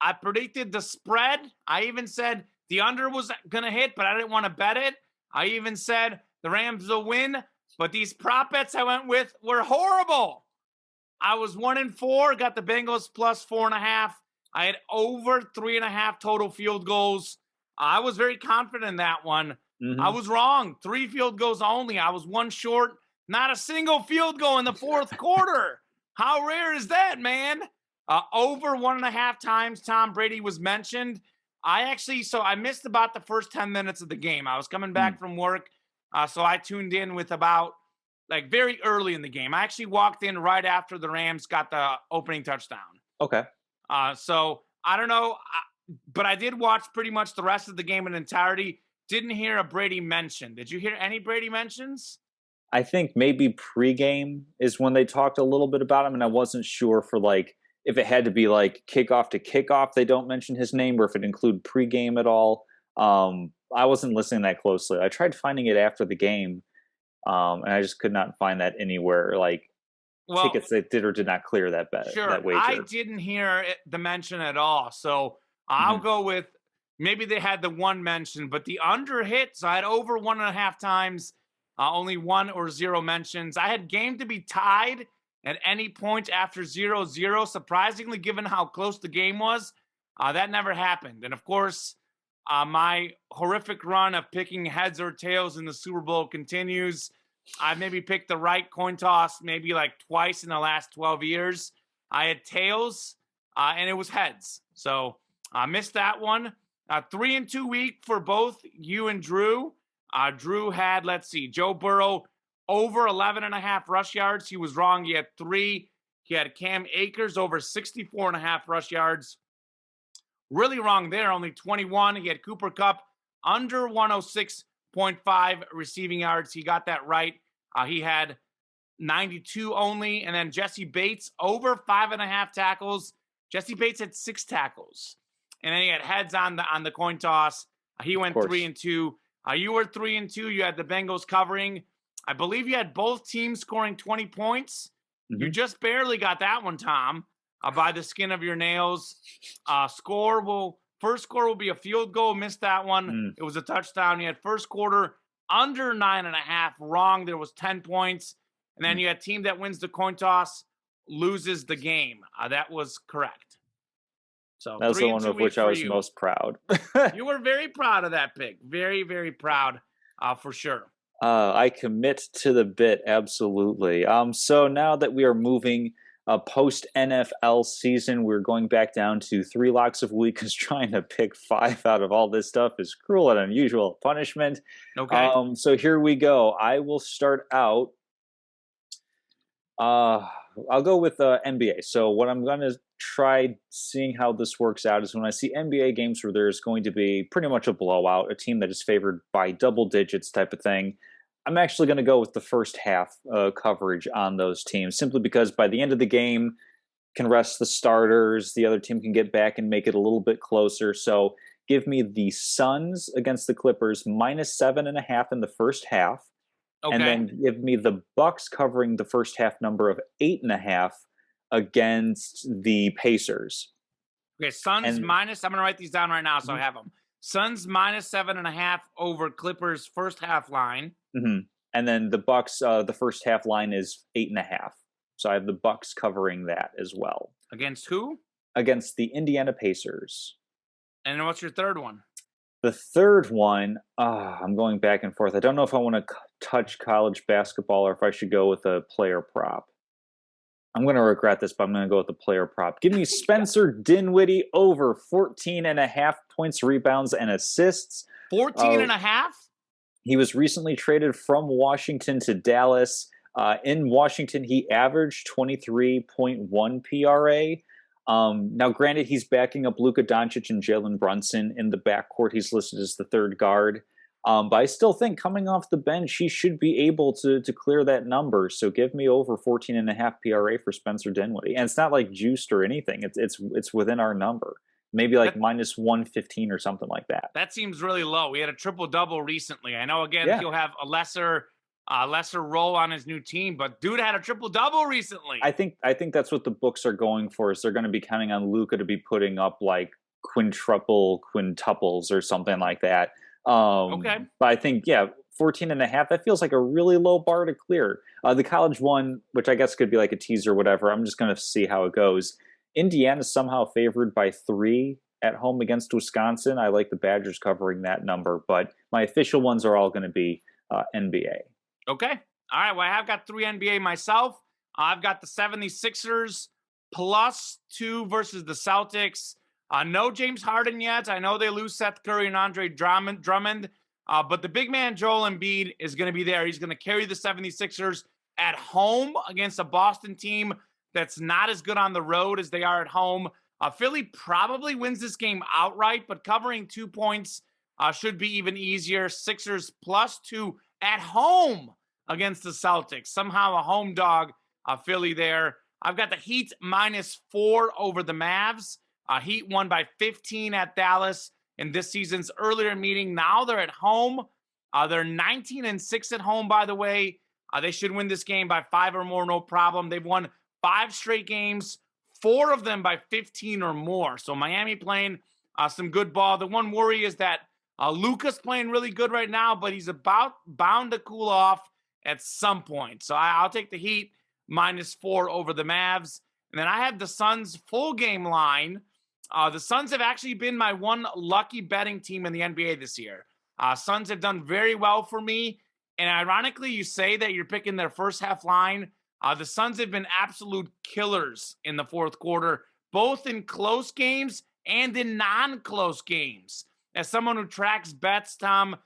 Speaker 1: I predicted the spread. I even said the under was going to hit, but I didn't want to bet it. I even said the Rams will win, but these prop bets I went with were horrible. I was 1-4, got the Bengals plus 4.5. I had over 3.5 total field goals. I was very confident in that one. Mm-hmm. I was wrong. 3 field goals only. I was 1 short. Not a single field goal in the fourth quarter. How rare is that, man? Over 1.5 times Tom Brady was mentioned. I missed about the first 10 minutes of the game. I was coming back from work, so I tuned in with about very early in the game. I actually walked in right after the Rams got the opening touchdown.
Speaker 2: Okay.
Speaker 1: So I don't know, but I did watch pretty much the rest of the game in entirety. Didn't hear a Brady mention. Did you hear any Brady mentions?
Speaker 2: I think maybe pregame is when they talked a little bit about him, and I wasn't sure for if it had to be kickoff to kickoff, they don't mention his name, or if it include pregame at all. I wasn't listening that closely. I tried finding it after the game, and I just could not find that anywhere. Tickets that did or did not clear that bet.
Speaker 1: Sure,
Speaker 2: that wager.
Speaker 1: I didn't hear the mention at all, so I'll go with maybe they had the one mention, but the under hit. So I had over 1.5 times, only 1 or 0 mentions. I had game to be tied at any point after 0-0. Surprisingly, given how close the game was, that never happened. And of course, my horrific run of picking heads or tails in the Super Bowl continues. I maybe picked the right coin toss maybe twice in the last 12 years. I had tails, and it was heads. So I missed that one. 3-2 week for both you and Drew. Drew had, let's see, Joe Burrow over 11.5 rush yards. He was wrong. He had 3. He had Cam Akers over 64.5 rush yards. Really wrong there, only 21. He had Cooper Kupp under 106.5 receiving yards. He got that right. He had 92 only. And then Jesse Bates over 5.5 tackles. Jesse Bates had 6 tackles. And then he had heads on the coin toss. He went 3-2. You were 3-2. You had the Bengals covering. I believe you had both teams scoring 20 points. You just barely got that one, Tom, by the skin of your nails. First score will be a field goal. Missed that one. It was a touchdown. You had first quarter under 9.5. Wrong. There was 10 points. And then you had team that wins the coin toss loses the game. That was correct. So
Speaker 2: that's the one of which I was most proud.
Speaker 1: You were very proud of that pick. Very, very proud, for sure.
Speaker 2: I commit to the bit, absolutely. So now that we are moving post NFL season, we're going back down to 3 locks of week because trying to pick 5 out of all this stuff is cruel and unusual punishment.
Speaker 1: Okay.
Speaker 2: So here we go. I will start out. I'll go with NBA. So what I'm going to try seeing how this works out is when I see NBA games where there's going to be pretty much a blowout, a team that is favored by double digits type of thing, I'm actually going to go with the first half coverage on those teams, simply because by the end of the game, can rest the starters, the other team can get back and make it a little bit closer. So give me the Suns against the Clippers -7.5 in the first half.
Speaker 1: Okay.
Speaker 2: And then give me the Bucks covering the first half number of 8.5 against the Pacers.
Speaker 1: Okay, Suns minus. I'm going to write these down right now so I have them. Suns -7.5 over Clippers first half line.
Speaker 2: And then the Bucks, the first half line is 8.5. So I have the Bucks covering that as well.
Speaker 1: Against who?
Speaker 2: Against the Indiana Pacers.
Speaker 1: And what's your third one?
Speaker 2: The third one, I'm going back and forth. I don't know if I want to touch college basketball or if I should go with a player prop. I'm going to regret this, but I'm going to go with the player prop. Give me Spencer Dinwiddie over 14.5 points, rebounds, and assists.
Speaker 1: 14.5?
Speaker 2: He was recently traded from Washington to Dallas. In Washington, he averaged 23.1 PRA. Now, granted, he's backing up Luka Doncic and Jalen Brunson in the backcourt. He's listed as the third guard. But I still think coming off the bench, he should be able to clear that number. So give me over 14.5 PRA for Spencer Dinwiddie. And it's not like juiced or anything. It's within our number. Maybe like -115 or something like that.
Speaker 1: That seems really low. He had a triple-double recently. I know, again, he'll have a lesser role on his new team, but dude had a triple-double recently.
Speaker 2: I think that's what the books are going for, is they're going to be counting on Luka to be putting up like quintuples or something like that.
Speaker 1: Okay.
Speaker 2: But I think, 14.5, that feels like a really low bar to clear. The college one, which I guess could be like a teaser or whatever, I'm just going to see how it goes. Indiana is somehow favored by 3 at home against Wisconsin. I like the Badgers covering that number, but my official ones are all going to be NBA.
Speaker 1: Okay. All right. Well, I have got 3 NBA myself. I've got the 76ers +2 versus the Celtics. No James Harden yet. I know they lose Seth Curry and Andre Drummond, but the big man Joel Embiid is going to be there. He's going to carry the 76ers at home against a Boston team that's not as good on the road as they are at home. Philly probably wins this game outright, but covering 2 points should be even easier. Sixers +2 at home against the Celtics. Somehow a home dog, Philly there. I've got the Heat -4 over the Mavs. Heat won by 15 at Dallas in this season's earlier meeting. Now they're at home. They're 19-6 at home, by the way. They should win this game by 5 or more, no problem. They've won 5 straight games, 4 of them by 15 or more. So Miami playing some good ball. The one worry is that Luka's playing really good right now, but he's bound to cool off at some point. So I'll take the Heat -4 over the Mavs. And then I have the Suns full game line. The Suns have actually been my one lucky betting team in the NBA this year. Suns have done very well for me. And ironically, you say that you're picking their first half line. The Suns have been absolute killers in the fourth quarter, both in close games and in non-close games. As someone who tracks bets, Tom,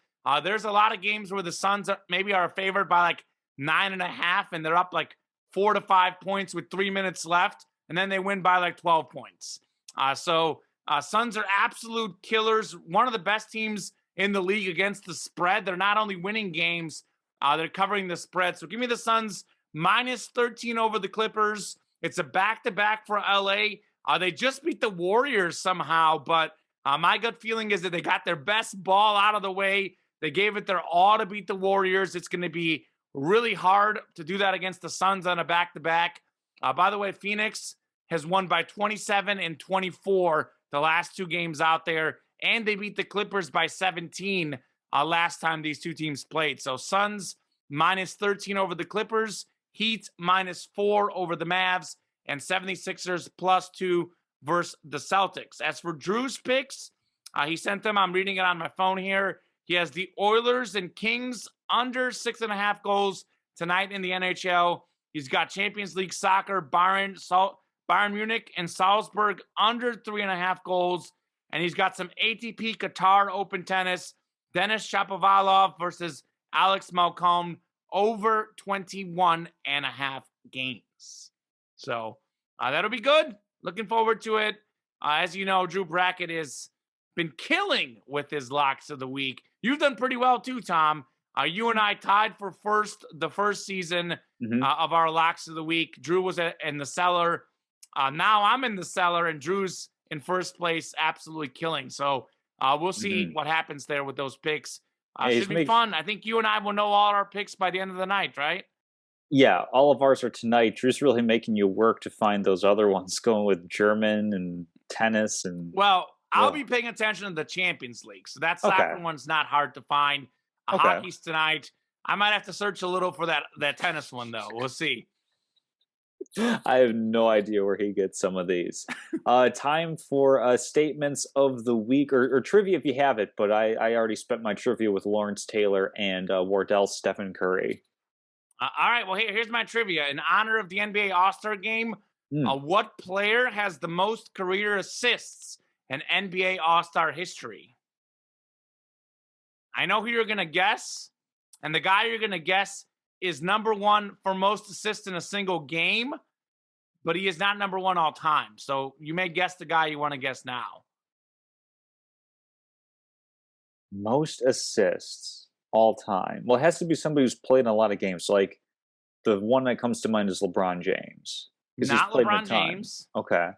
Speaker 1: There's a lot of games where the Suns maybe are favored by like 9.5, and they're up like 4 to 5 points with 3 minutes left, and then they win by like 12 points. Suns are absolute killers. One of the best teams in the league against the spread. They're not only winning games, they're covering the spread. So give me the Suns minus 13 over the Clippers. It's a back-to-back for LA. They just beat the Warriors somehow, but my gut feeling is that they got their best ball out of the way. They gave it their all to beat the Warriors. It's going to be really hard to do that against the Suns on a back-to-back. By the way, Phoenix has won by 27 and 24 the last 2 games out there, and they beat the Clippers by 17 last time these two teams played. So Suns minus 13 over the Clippers, Heat minus 4 over the Mavs, and 76ers plus 2 versus the Celtics. As for Drew's picks, he sent them. I'm reading it on my phone here. He has the Oilers and Kings under 6.5 goals tonight in the NHL. He's got Champions League soccer, Bayern Munich and Salzburg under 3.5 goals. And he's got some ATP Qatar Open tennis, Denis Shapovalov versus Alex Malcolm over 21.5 games. So that'll be good. Looking forward to it. As you know, Drew Brackett has been killing with his locks of the week. You've done pretty well too, Tom. You and I tied for the first season of our locks of the week. Drew was in the cellar. Now I'm in the cellar, and Drew's in first place, absolutely killing. So we'll see what happens there with those picks. Should be fun. I think you and I will know all our picks by the end of the night, right?
Speaker 2: Yeah, all of ours are tonight. Drew's really making you work to find those other ones, going with German and tennis and.
Speaker 1: Well, I'll be paying attention to the Champions League, so that soccer one's not hard to find. Hockey's tonight. I might have to search a little for that tennis one, though. We'll see.
Speaker 2: I have no idea where he gets some of these. Time for statements of the week, or trivia if you have it, but I already spent my trivia with Lawrence Taylor and Wardell Stephen Curry.
Speaker 1: All right, well, here's my trivia. In honor of the NBA All-Star Game, what player has the most career assists in NBA All-Star history? I know who you're going to guess, and the guy you're going to guess is number 1 for most assists in a single game, but he is not number 1 all time. So you may guess the guy you want to guess now.
Speaker 2: Most assists all time. Well, it has to be somebody who's played in a lot of games. So, like, the one that comes to mind is LeBron James.
Speaker 1: Not LeBron James.
Speaker 2: Okay.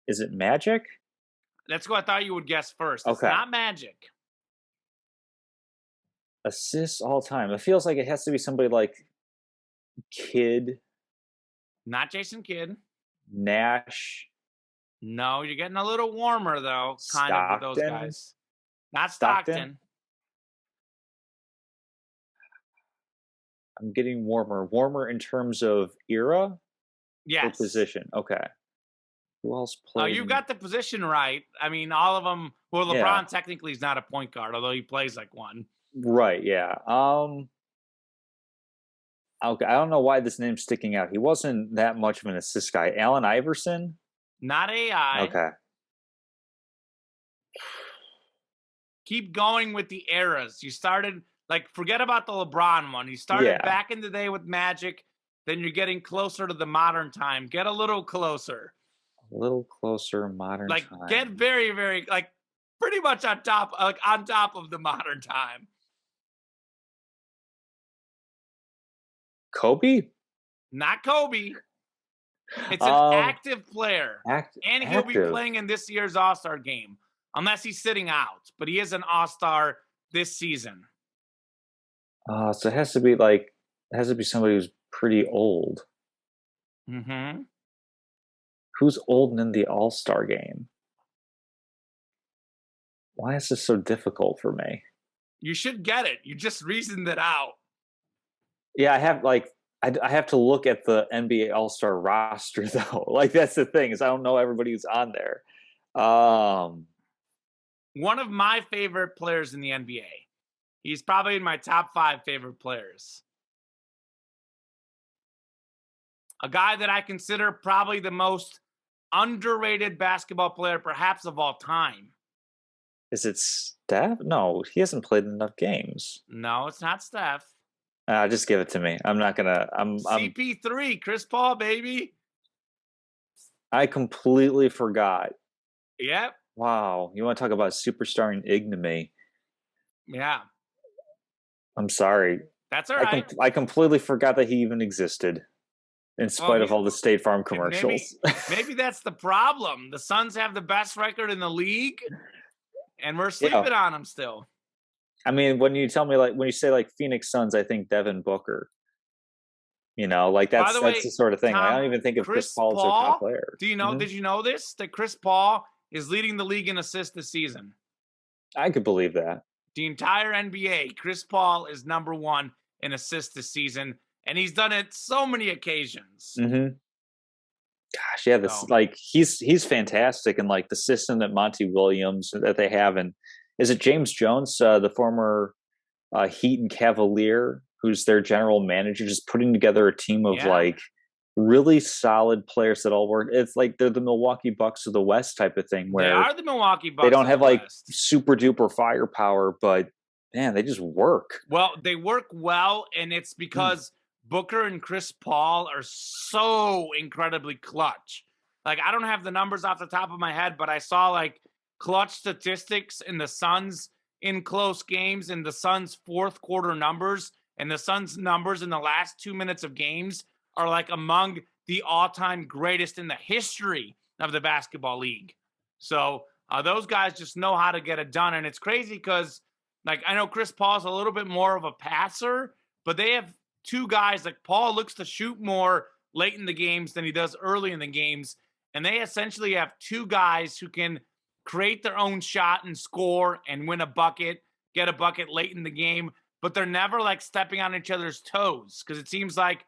Speaker 2: Is it Magic?
Speaker 1: That's what I thought you would guess first. It's not Magic.
Speaker 2: Assists all time. It feels like it has to be somebody like Kidd.
Speaker 1: Not Jason Kidd.
Speaker 2: Nash.
Speaker 1: No, you're getting a little warmer, though, kind of with those guys. Not Stockton.
Speaker 2: I'm getting warmer. Warmer in terms of era?
Speaker 1: Yes.
Speaker 2: Or position. Okay. Who else played?
Speaker 1: You got the position right. I mean, all of them. Well, LeBron technically is not a point guard, although he plays like one.
Speaker 2: Right, yeah. Okay, I don't know why this name's sticking out. He wasn't that much of an assist guy. Allen Iverson?
Speaker 1: Not AI.
Speaker 2: Okay.
Speaker 1: Keep going with the eras. You started, forget about the LeBron one. You started back in the day with Magic. Then you're getting closer to the modern time. Get a little closer.
Speaker 2: A little closer, modern time.
Speaker 1: Get very, very, pretty much on top of the modern time.
Speaker 2: Kobe?
Speaker 1: Not Kobe. It's an active player. And he'll be playing in this year's All-Star game, unless he's sitting out. But he is an All-Star this season.
Speaker 2: So it has to be somebody who's pretty old.
Speaker 1: Mm-hmm.
Speaker 2: Who's old and in the All-Star game? Why is this so difficult for me?
Speaker 1: You should get it. You just reasoned it out.
Speaker 2: Yeah, I have I have to look at the NBA All-Star roster though. That's the thing, is I don't know everybody who's on there.
Speaker 1: One of my favorite players in the NBA. He's probably in my top 5 favorite players. A guy that I consider probably the most underrated basketball player perhaps of all time.
Speaker 2: Is it Steph? No, he hasn't played enough games.
Speaker 1: No, it's not Steph.
Speaker 2: Just give it to me. I'm not gonna.
Speaker 1: CP3, Chris Paul, baby.
Speaker 2: I completely forgot.
Speaker 1: Yep.
Speaker 2: Wow, you want to talk about superstar and ignominy?
Speaker 1: Yeah.
Speaker 2: I'm sorry.
Speaker 1: That's all right.
Speaker 2: I completely forgot that he even existed, in
Speaker 1: Well,
Speaker 2: spite of all the State Farm
Speaker 1: maybe
Speaker 2: commercials.
Speaker 1: maybe that's the problem. The Suns have the best record in the league, and we're
Speaker 2: Yeah,
Speaker 1: sleeping on them still.
Speaker 2: I mean, when you tell me when you say Phoenix Suns, I think Devin Booker.
Speaker 1: By the
Speaker 2: That's the
Speaker 1: way,
Speaker 2: sort of thing. I
Speaker 1: Tom,
Speaker 2: don't even think of Chris
Speaker 1: Chris
Speaker 2: Paul as their top
Speaker 1: Paul,
Speaker 2: player.
Speaker 1: did you know this? That Chris Paul is leading the league in assists this season.
Speaker 2: I could believe that.
Speaker 1: The entire NBA, Chris Paul is number one in assists this season, and he's done it so many occasions.
Speaker 2: Mm-hmm. Gosh, yeah, this he's fantastic, and the system that Monty Williams that they have, and is it James Jones, the former Heat and Cavalier, who's their general manager, just putting together a team of really solid players that all work. It's like they're the Milwaukee Bucks of the West type of thing, where
Speaker 1: they are the Milwaukee Bucks.
Speaker 2: They don't have
Speaker 1: West.
Speaker 2: super duper firepower, but man, they just work.
Speaker 1: Well, they work well, and it's because Booker and Chris Paul are so incredibly clutch. I don't have the numbers off the top of my head, but I saw clutch statistics in the Suns in close games, and the Suns' fourth quarter numbers, and the Suns' numbers in the last 2 minutes of games are among the all-time greatest in the history of the basketball league. So those guys just know how to get it done, and it's crazy because I know Chris Paul's a little bit more of a passer, but they have two guys. Paul looks to shoot more late in the games than he does early in the games. And they essentially have two guys who can create their own shot and score and win a bucket, get a bucket late in the game. But they're never stepping on each other's toes, because it seems like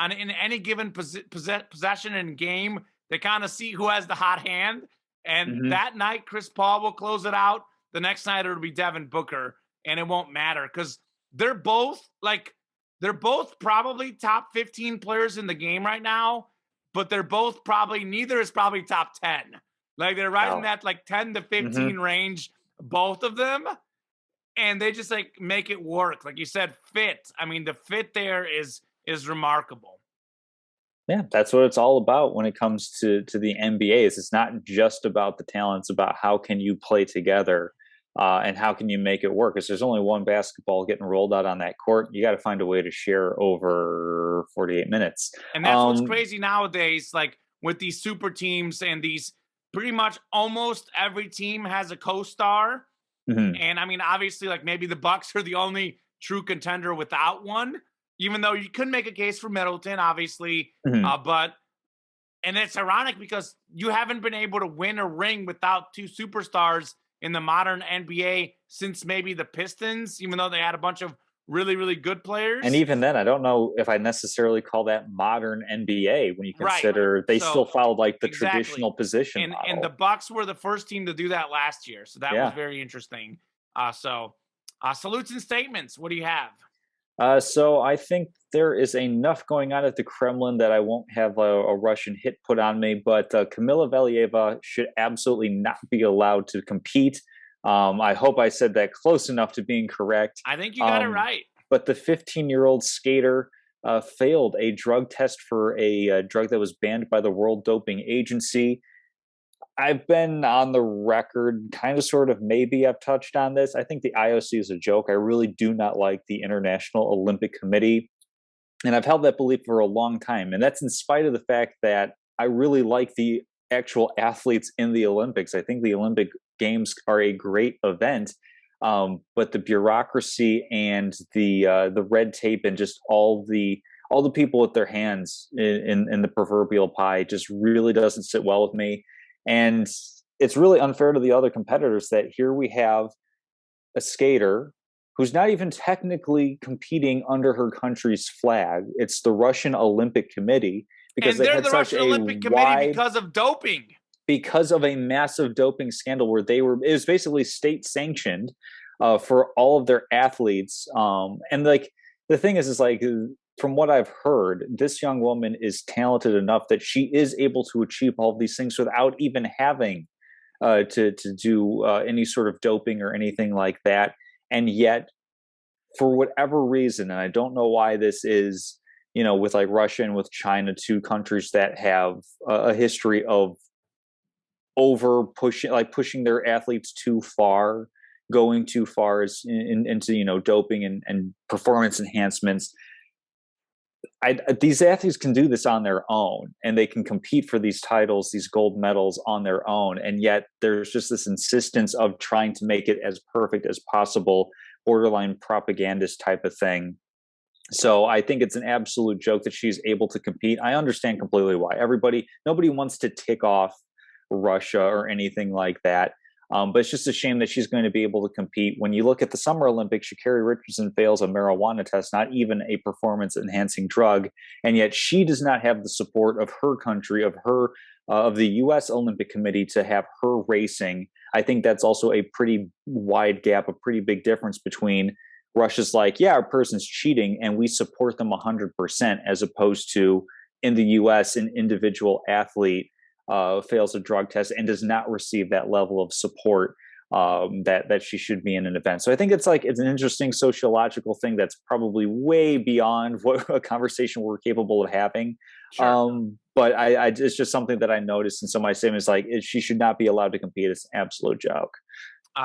Speaker 1: in any given possession and game, they kind of see who has the hot hand. And that night, Chris Paul will close it out. The next night it'll be Devin Booker, and it won't matter because they're both probably top 15 players in the game right now, but they're both neither is probably top 10. They're right in that 10 to 15 range, both of them, and they just make it work. Like you said, fit. I mean, the fit there is remarkable.
Speaker 2: Yeah, that's what it's all about when it comes to the NBA. It's not just about the talent; it's about how can you play together. And how can you make it work? Because there's only one basketball getting rolled out on that court. You got to find a way to share over 48 minutes.
Speaker 1: And that's what's crazy nowadays, with these super teams and these pretty much almost every team has a co-star. And I mean, obviously, maybe the Bucks are the only true contender without one, even though you could make a case for Middleton, obviously. And it's ironic because you haven't been able to win a ring without two superstars in the modern NBA since maybe the Pistons, even though they had a bunch of really, really good players.
Speaker 2: And even then, I don't know if I necessarily call that modern NBA when you consider they still followed the traditional position model.
Speaker 1: And the Bucks were the first team to do that last year. So that was very interesting. Salutes and statements. What do you have?
Speaker 2: So I think there is enough going on at the Kremlin that I won't have a Russian hit put on me, but Kamila Valieva should absolutely not be allowed to compete. I hope I said that close enough to being correct.
Speaker 1: I think you got it right.
Speaker 2: But the 15-year-old skater failed a drug test for a drug that was banned by the World Doping Agency. I've been on the record, kind of, sort of, maybe I've touched on this. I think the IOC is a joke. I really do not like the International Olympic Committee. And I've held that belief for a long time. And that's in spite of the fact that I really like the actual athletes in the Olympics. I think the Olympic Games are a great event. But the bureaucracy and the red tape and just all the people with their hands in the proverbial pie just really doesn't sit well with me. And it's really unfair to the other competitors that here we have a skater who's not even technically competing under her country's flag. It's the Russian Olympic Committee, because
Speaker 1: they're the Russian Olympic Committee because of doping.
Speaker 2: Because of a massive doping scandal where it was basically state sanctioned for all of their athletes. And the thing is from what I've heard, this young woman is talented enough that she is able to achieve all of these things without even having to do any sort of doping or anything like that. And yet, for whatever reason, and I don't know why this is, with like Russia and with China, two countries that have a history of over pushing, like pushing their athletes too far, going too far into doping and performance enhancements. These athletes can do this on their own, and they can compete for these titles, these gold medals on their own. And yet there's just this insistence of trying to make it as perfect as possible, borderline propagandist type of thing. So I think it's an absolute joke that she's able to compete. I understand completely why. Nobody wants to tick off Russia or anything like that. But it's just a shame that she's going to be able to compete. When you look at the Summer Olympics, Sha'Carri Richardson fails a marijuana test, not even a performance-enhancing drug, and yet she does not have the support of her country, of the U.S. Olympic Committee to have her racing. I think that's also a pretty wide gap, a pretty big difference between Russia's like, yeah, our person's cheating, and we support them 100%, as opposed to in the U.S., an individual athlete fails a drug test and does not receive that level of support that she should be in an event. So I think it's an interesting sociological thing that's probably way beyond what a conversation we're capable of having.
Speaker 1: Sure.
Speaker 2: But it's just something that I noticed, and so my statement is like, she should not be allowed to compete. It's an absolute joke.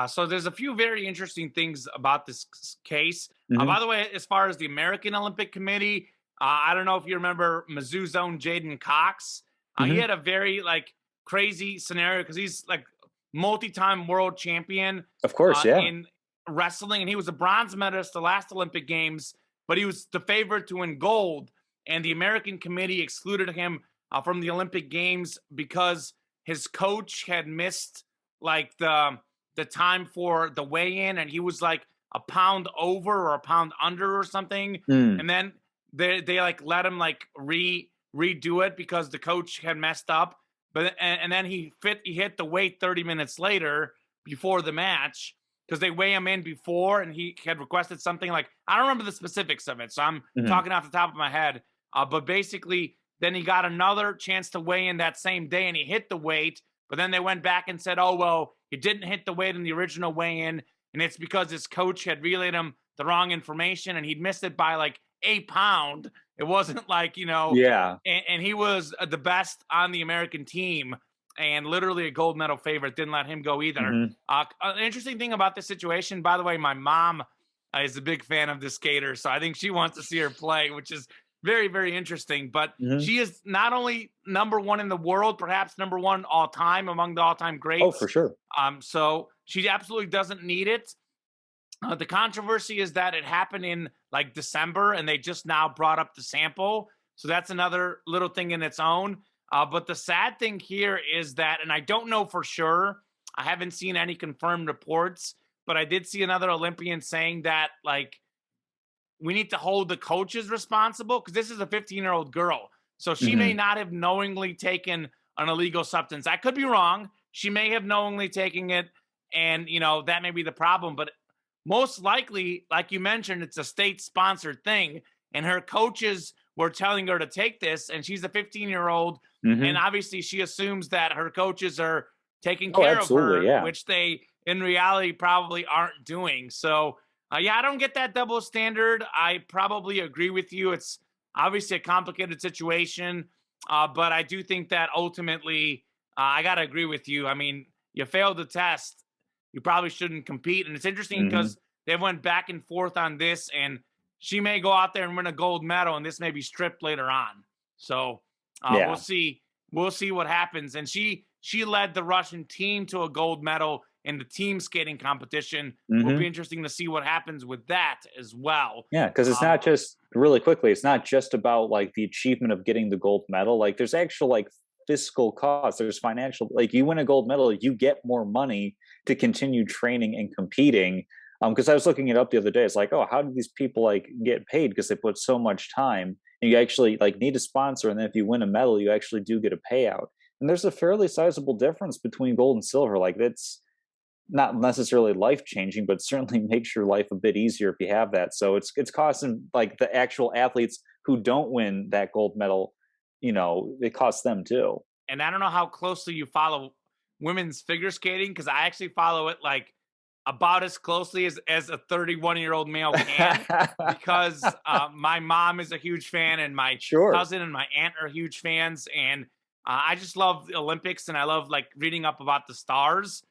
Speaker 1: So there's a few very interesting things about this case.
Speaker 2: Mm-hmm.
Speaker 1: By the way, as far as the American Olympic Committee, I don't know if you remember Mizzou's own Jayden Cox. He
Speaker 2: Mm-hmm.
Speaker 1: had a very crazy scenario because he's like multi-time world champion
Speaker 2: Of course, yeah.
Speaker 1: in wrestling, and he was a bronze medalist the last Olympic Games, but he was the favorite to win gold. And the American Committee excluded him from the Olympic Games because his coach had missed like the time for the weigh-in, and he was like a pound over or a pound under or something.
Speaker 2: Mm.
Speaker 1: And then they like let him like redo it because the coach had messed up. But and then he hit the weight 30 minutes later before the match because they weigh him in before, and he had requested something like, I don't remember the specifics of it, so I'm talking off the top of my head. But basically, then he got another chance to weigh in that same day, and he hit the weight. But then they went back and said, oh, well, he didn't hit the weight in the original weigh-in, and it's because his coach had relayed him the wrong information, and he'd missed it by like a pound. It wasn't like,
Speaker 2: Yeah.
Speaker 1: and he was the best on the American team and literally a gold medal favorite. Didn't let him go either.
Speaker 2: Mm-hmm.
Speaker 1: An interesting thing about this situation, by the way, my mom is a big fan of the skater, so I think she wants to see her play, which is very, very interesting. But she is not only number one in the world, perhaps number one all time among the all-time greats.
Speaker 2: Oh, for sure.
Speaker 1: So she absolutely doesn't need it. The controversy is that it happened in like December, and they just now brought up the sample. So that's another little thing in its own. But the sad thing here is that, and I don't know for sure, I haven't seen any confirmed reports, but I did see another Olympian saying that like we need to hold the coaches responsible because this is a 15-year-old girl. So she may not have knowingly taken an illegal substance. I could be wrong. She may have knowingly taken it, and that may be the problem. But most likely, like you mentioned, it's a state-sponsored thing, and her coaches were telling her to take this, and she's a 15-year-old, and obviously she assumes that her coaches are taking care of her,
Speaker 2: yeah.
Speaker 1: which they, in reality, probably aren't doing. So, yeah, I don't get that double standard. I probably agree with you. It's obviously a complicated situation, but I do think that ultimately, I got to agree with you. I mean, you failed the test. You probably shouldn't compete. And it's interesting because they went back and forth on this, and she may go out there and win a gold medal, and this may be stripped later on. So we'll see. We'll see what happens. And she led the Russian team to a gold medal in the team skating competition. Will be interesting to see what happens with that as well.
Speaker 2: Yeah, because it's not just, really quickly, it's not just about like the achievement of getting the gold medal. Like there's actual like fiscal costs. There's financial, like you win a gold medal, you get more money to continue training and competing. Because I was looking it up the other day. It's like, oh, how do these people like get paid? Because they put so much time, and you actually like need a sponsor. And then if you win a medal, you actually do get a payout. And there's a fairly sizable difference between gold and silver. Like it's not necessarily life changing, but certainly makes your life a bit easier if you have that. So it's costing like the actual athletes who don't win that gold medal, it costs them too.
Speaker 1: And I don't know how closely you follow women's figure skating because I actually follow it like about as closely as a 31-year-old male can because my mom is a huge fan and my
Speaker 2: Sure.
Speaker 1: cousin and my aunt are huge fans. And I just love the Olympics and I love like reading up about the stars.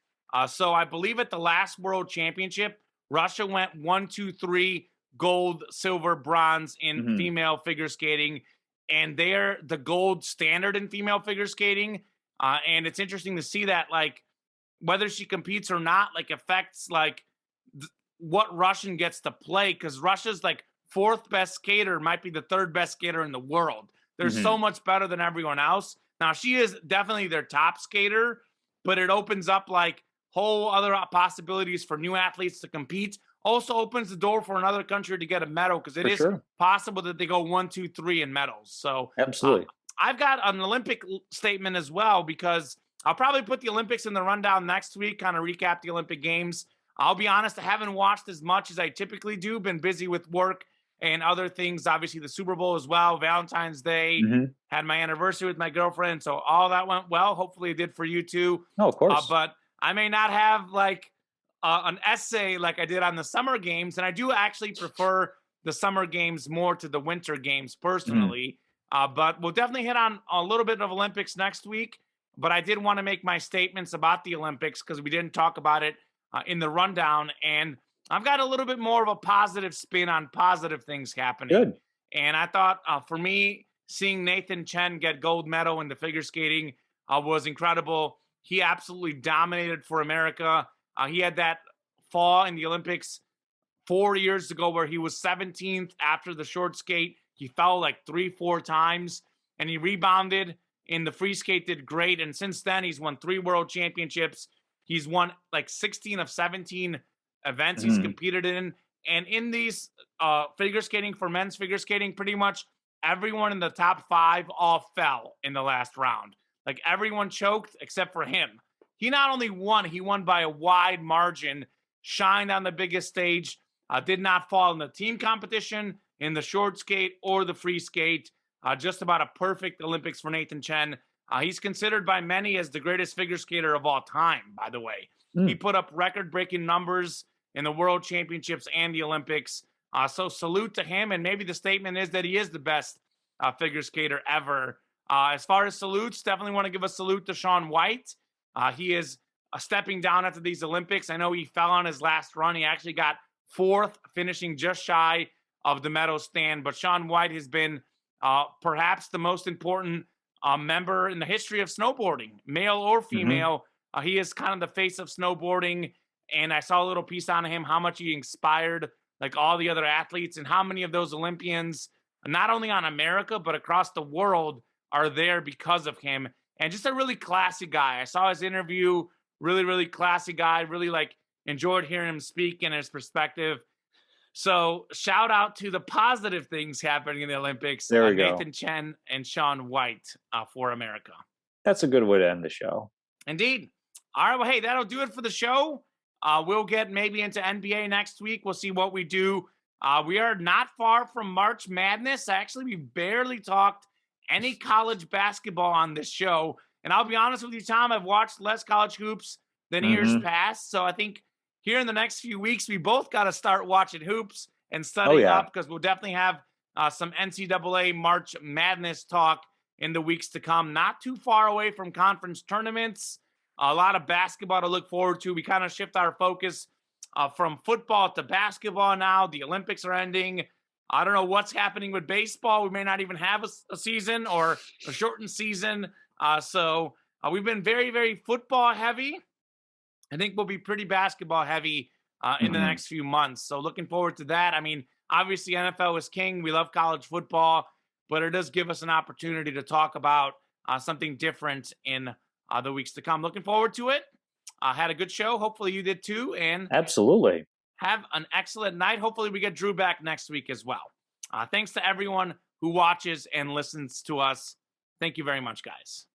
Speaker 1: So I believe at the last World Championship, Russia went 1, 2, 3 gold, silver, bronze in
Speaker 2: Mhm.
Speaker 1: female figure skating. And they're the gold standard in female figure skating. And it's interesting to see that, like, whether she competes or not, like, affects like what Russian gets to play because Russia's like fourth best skater might be the third best skater in the world. They're so
Speaker 2: Mhm.
Speaker 1: much better than everyone else. Now she is definitely their top skater, but it opens up like whole other possibilities for new athletes to compete. Also opens the door for another country to get a medal because it
Speaker 2: For
Speaker 1: is
Speaker 2: sure.
Speaker 1: possible that they go 1, 2, 3 in medals. So uh,
Speaker 2: Absolutely.
Speaker 1: I've got an Olympic statement as well because I'll probably put the Olympics in the rundown next week, kind of recap the Olympic Games. I'll be honest, I haven't watched as much as I typically do, been busy with work and other things. Obviously, the Super Bowl as well, Valentine's Day,
Speaker 2: Mhm.
Speaker 1: had my anniversary with my girlfriend. So all that went well. Hopefully, it did for you too.
Speaker 2: No, of course.
Speaker 1: But I may not have like an essay like I did on the Summer Games. And I do actually prefer the Summer Games more to the Winter Games
Speaker 2: Mhm.
Speaker 1: personally. But we'll definitely hit on a little bit of Olympics next week. But I did want to make my statements about the Olympics because we didn't talk about it in the rundown. And I've got a little bit more of a positive spin on positive things happening.
Speaker 2: Good.
Speaker 1: And I thought for me, seeing Nathan Chen get gold medal in the figure skating was incredible. He absolutely dominated for America. He had that fall in the Olympics 4 years ago where he was 17th after the short skate. He fell like 3, 4 times and he rebounded in the free skate, did great. And since then, he's won 3 world championships. He's won like 16 of 17 events he's
Speaker 2: Mhm.
Speaker 1: competed in. And in these figure skating for men's figure skating, pretty much everyone in the top five all fell in the last round. Like everyone choked except for him. He not only won, he won by a wide margin, shined on the biggest stage, did not fall in the team competition, in the short skate, or the free skate. Just about a perfect Olympics for Nathan Chen. He's considered by many as the greatest figure skater of all time, by the way. He
Speaker 2: Mm.
Speaker 1: put up record breaking numbers in the World Championships and the Olympics. So salute to him. And maybe the statement is that he is the best figure skater ever. As far as salutes, definitely want to give a salute to Shaun White. He is stepping down after these Olympics. I know he fell on his last run. He actually got fourth, finishing just shy of the medal stand. But Shaun White has been perhaps the most important member in the history of snowboarding, male or
Speaker 2: Mhm.
Speaker 1: female. He is kind of the face of snowboarding. And I saw a little piece on him, how much he inspired like all the other athletes and how many of those Olympians, not only on America, but across the world, are there because of him. And just a really classy guy. I saw his interview, really, really classy guy, really like enjoyed hearing him speak and his perspective. So shout out to the positive things happening in the Olympics,
Speaker 2: There we go.
Speaker 1: Nathan Chen and Shaun White for America.
Speaker 2: That's a good way to end the show.
Speaker 1: Indeed. All right. Well, hey, that'll do it for the show. We'll get maybe into NBA next week. We'll see what we do. We are not far from March Madness. Actually, we barely talked any college basketball on this show. And I'll be honest with you, Tom, I've watched less college hoops than years
Speaker 2: Mhm.
Speaker 1: past. So I think here in the next few weeks, we both got to start watching hoops and
Speaker 2: Oh,
Speaker 1: studying
Speaker 2: yeah.
Speaker 1: up because we'll definitely have some NCAA March Madness talk in the weeks to come. Not too far away from conference tournaments. A lot of basketball to look forward to. We kind of shift our focus from football to basketball now. The Olympics are ending. I don't know what's happening with baseball. We may not even have a season or a shortened season. So we've been very, very football heavy. I think we'll be pretty basketball heavy in the
Speaker 2: Mhm.
Speaker 1: next few months. So looking forward to that. I mean, obviously NFL is king. We love college football, but it does give us an opportunity to talk about something different in the weeks to come. Looking forward to it. Had a good show. Hopefully you did too. And
Speaker 2: Absolutely.
Speaker 1: have an excellent night. Hopefully we get Drew back next week as well. Thanks to everyone who watches and listens to us. Thank you very much, guys.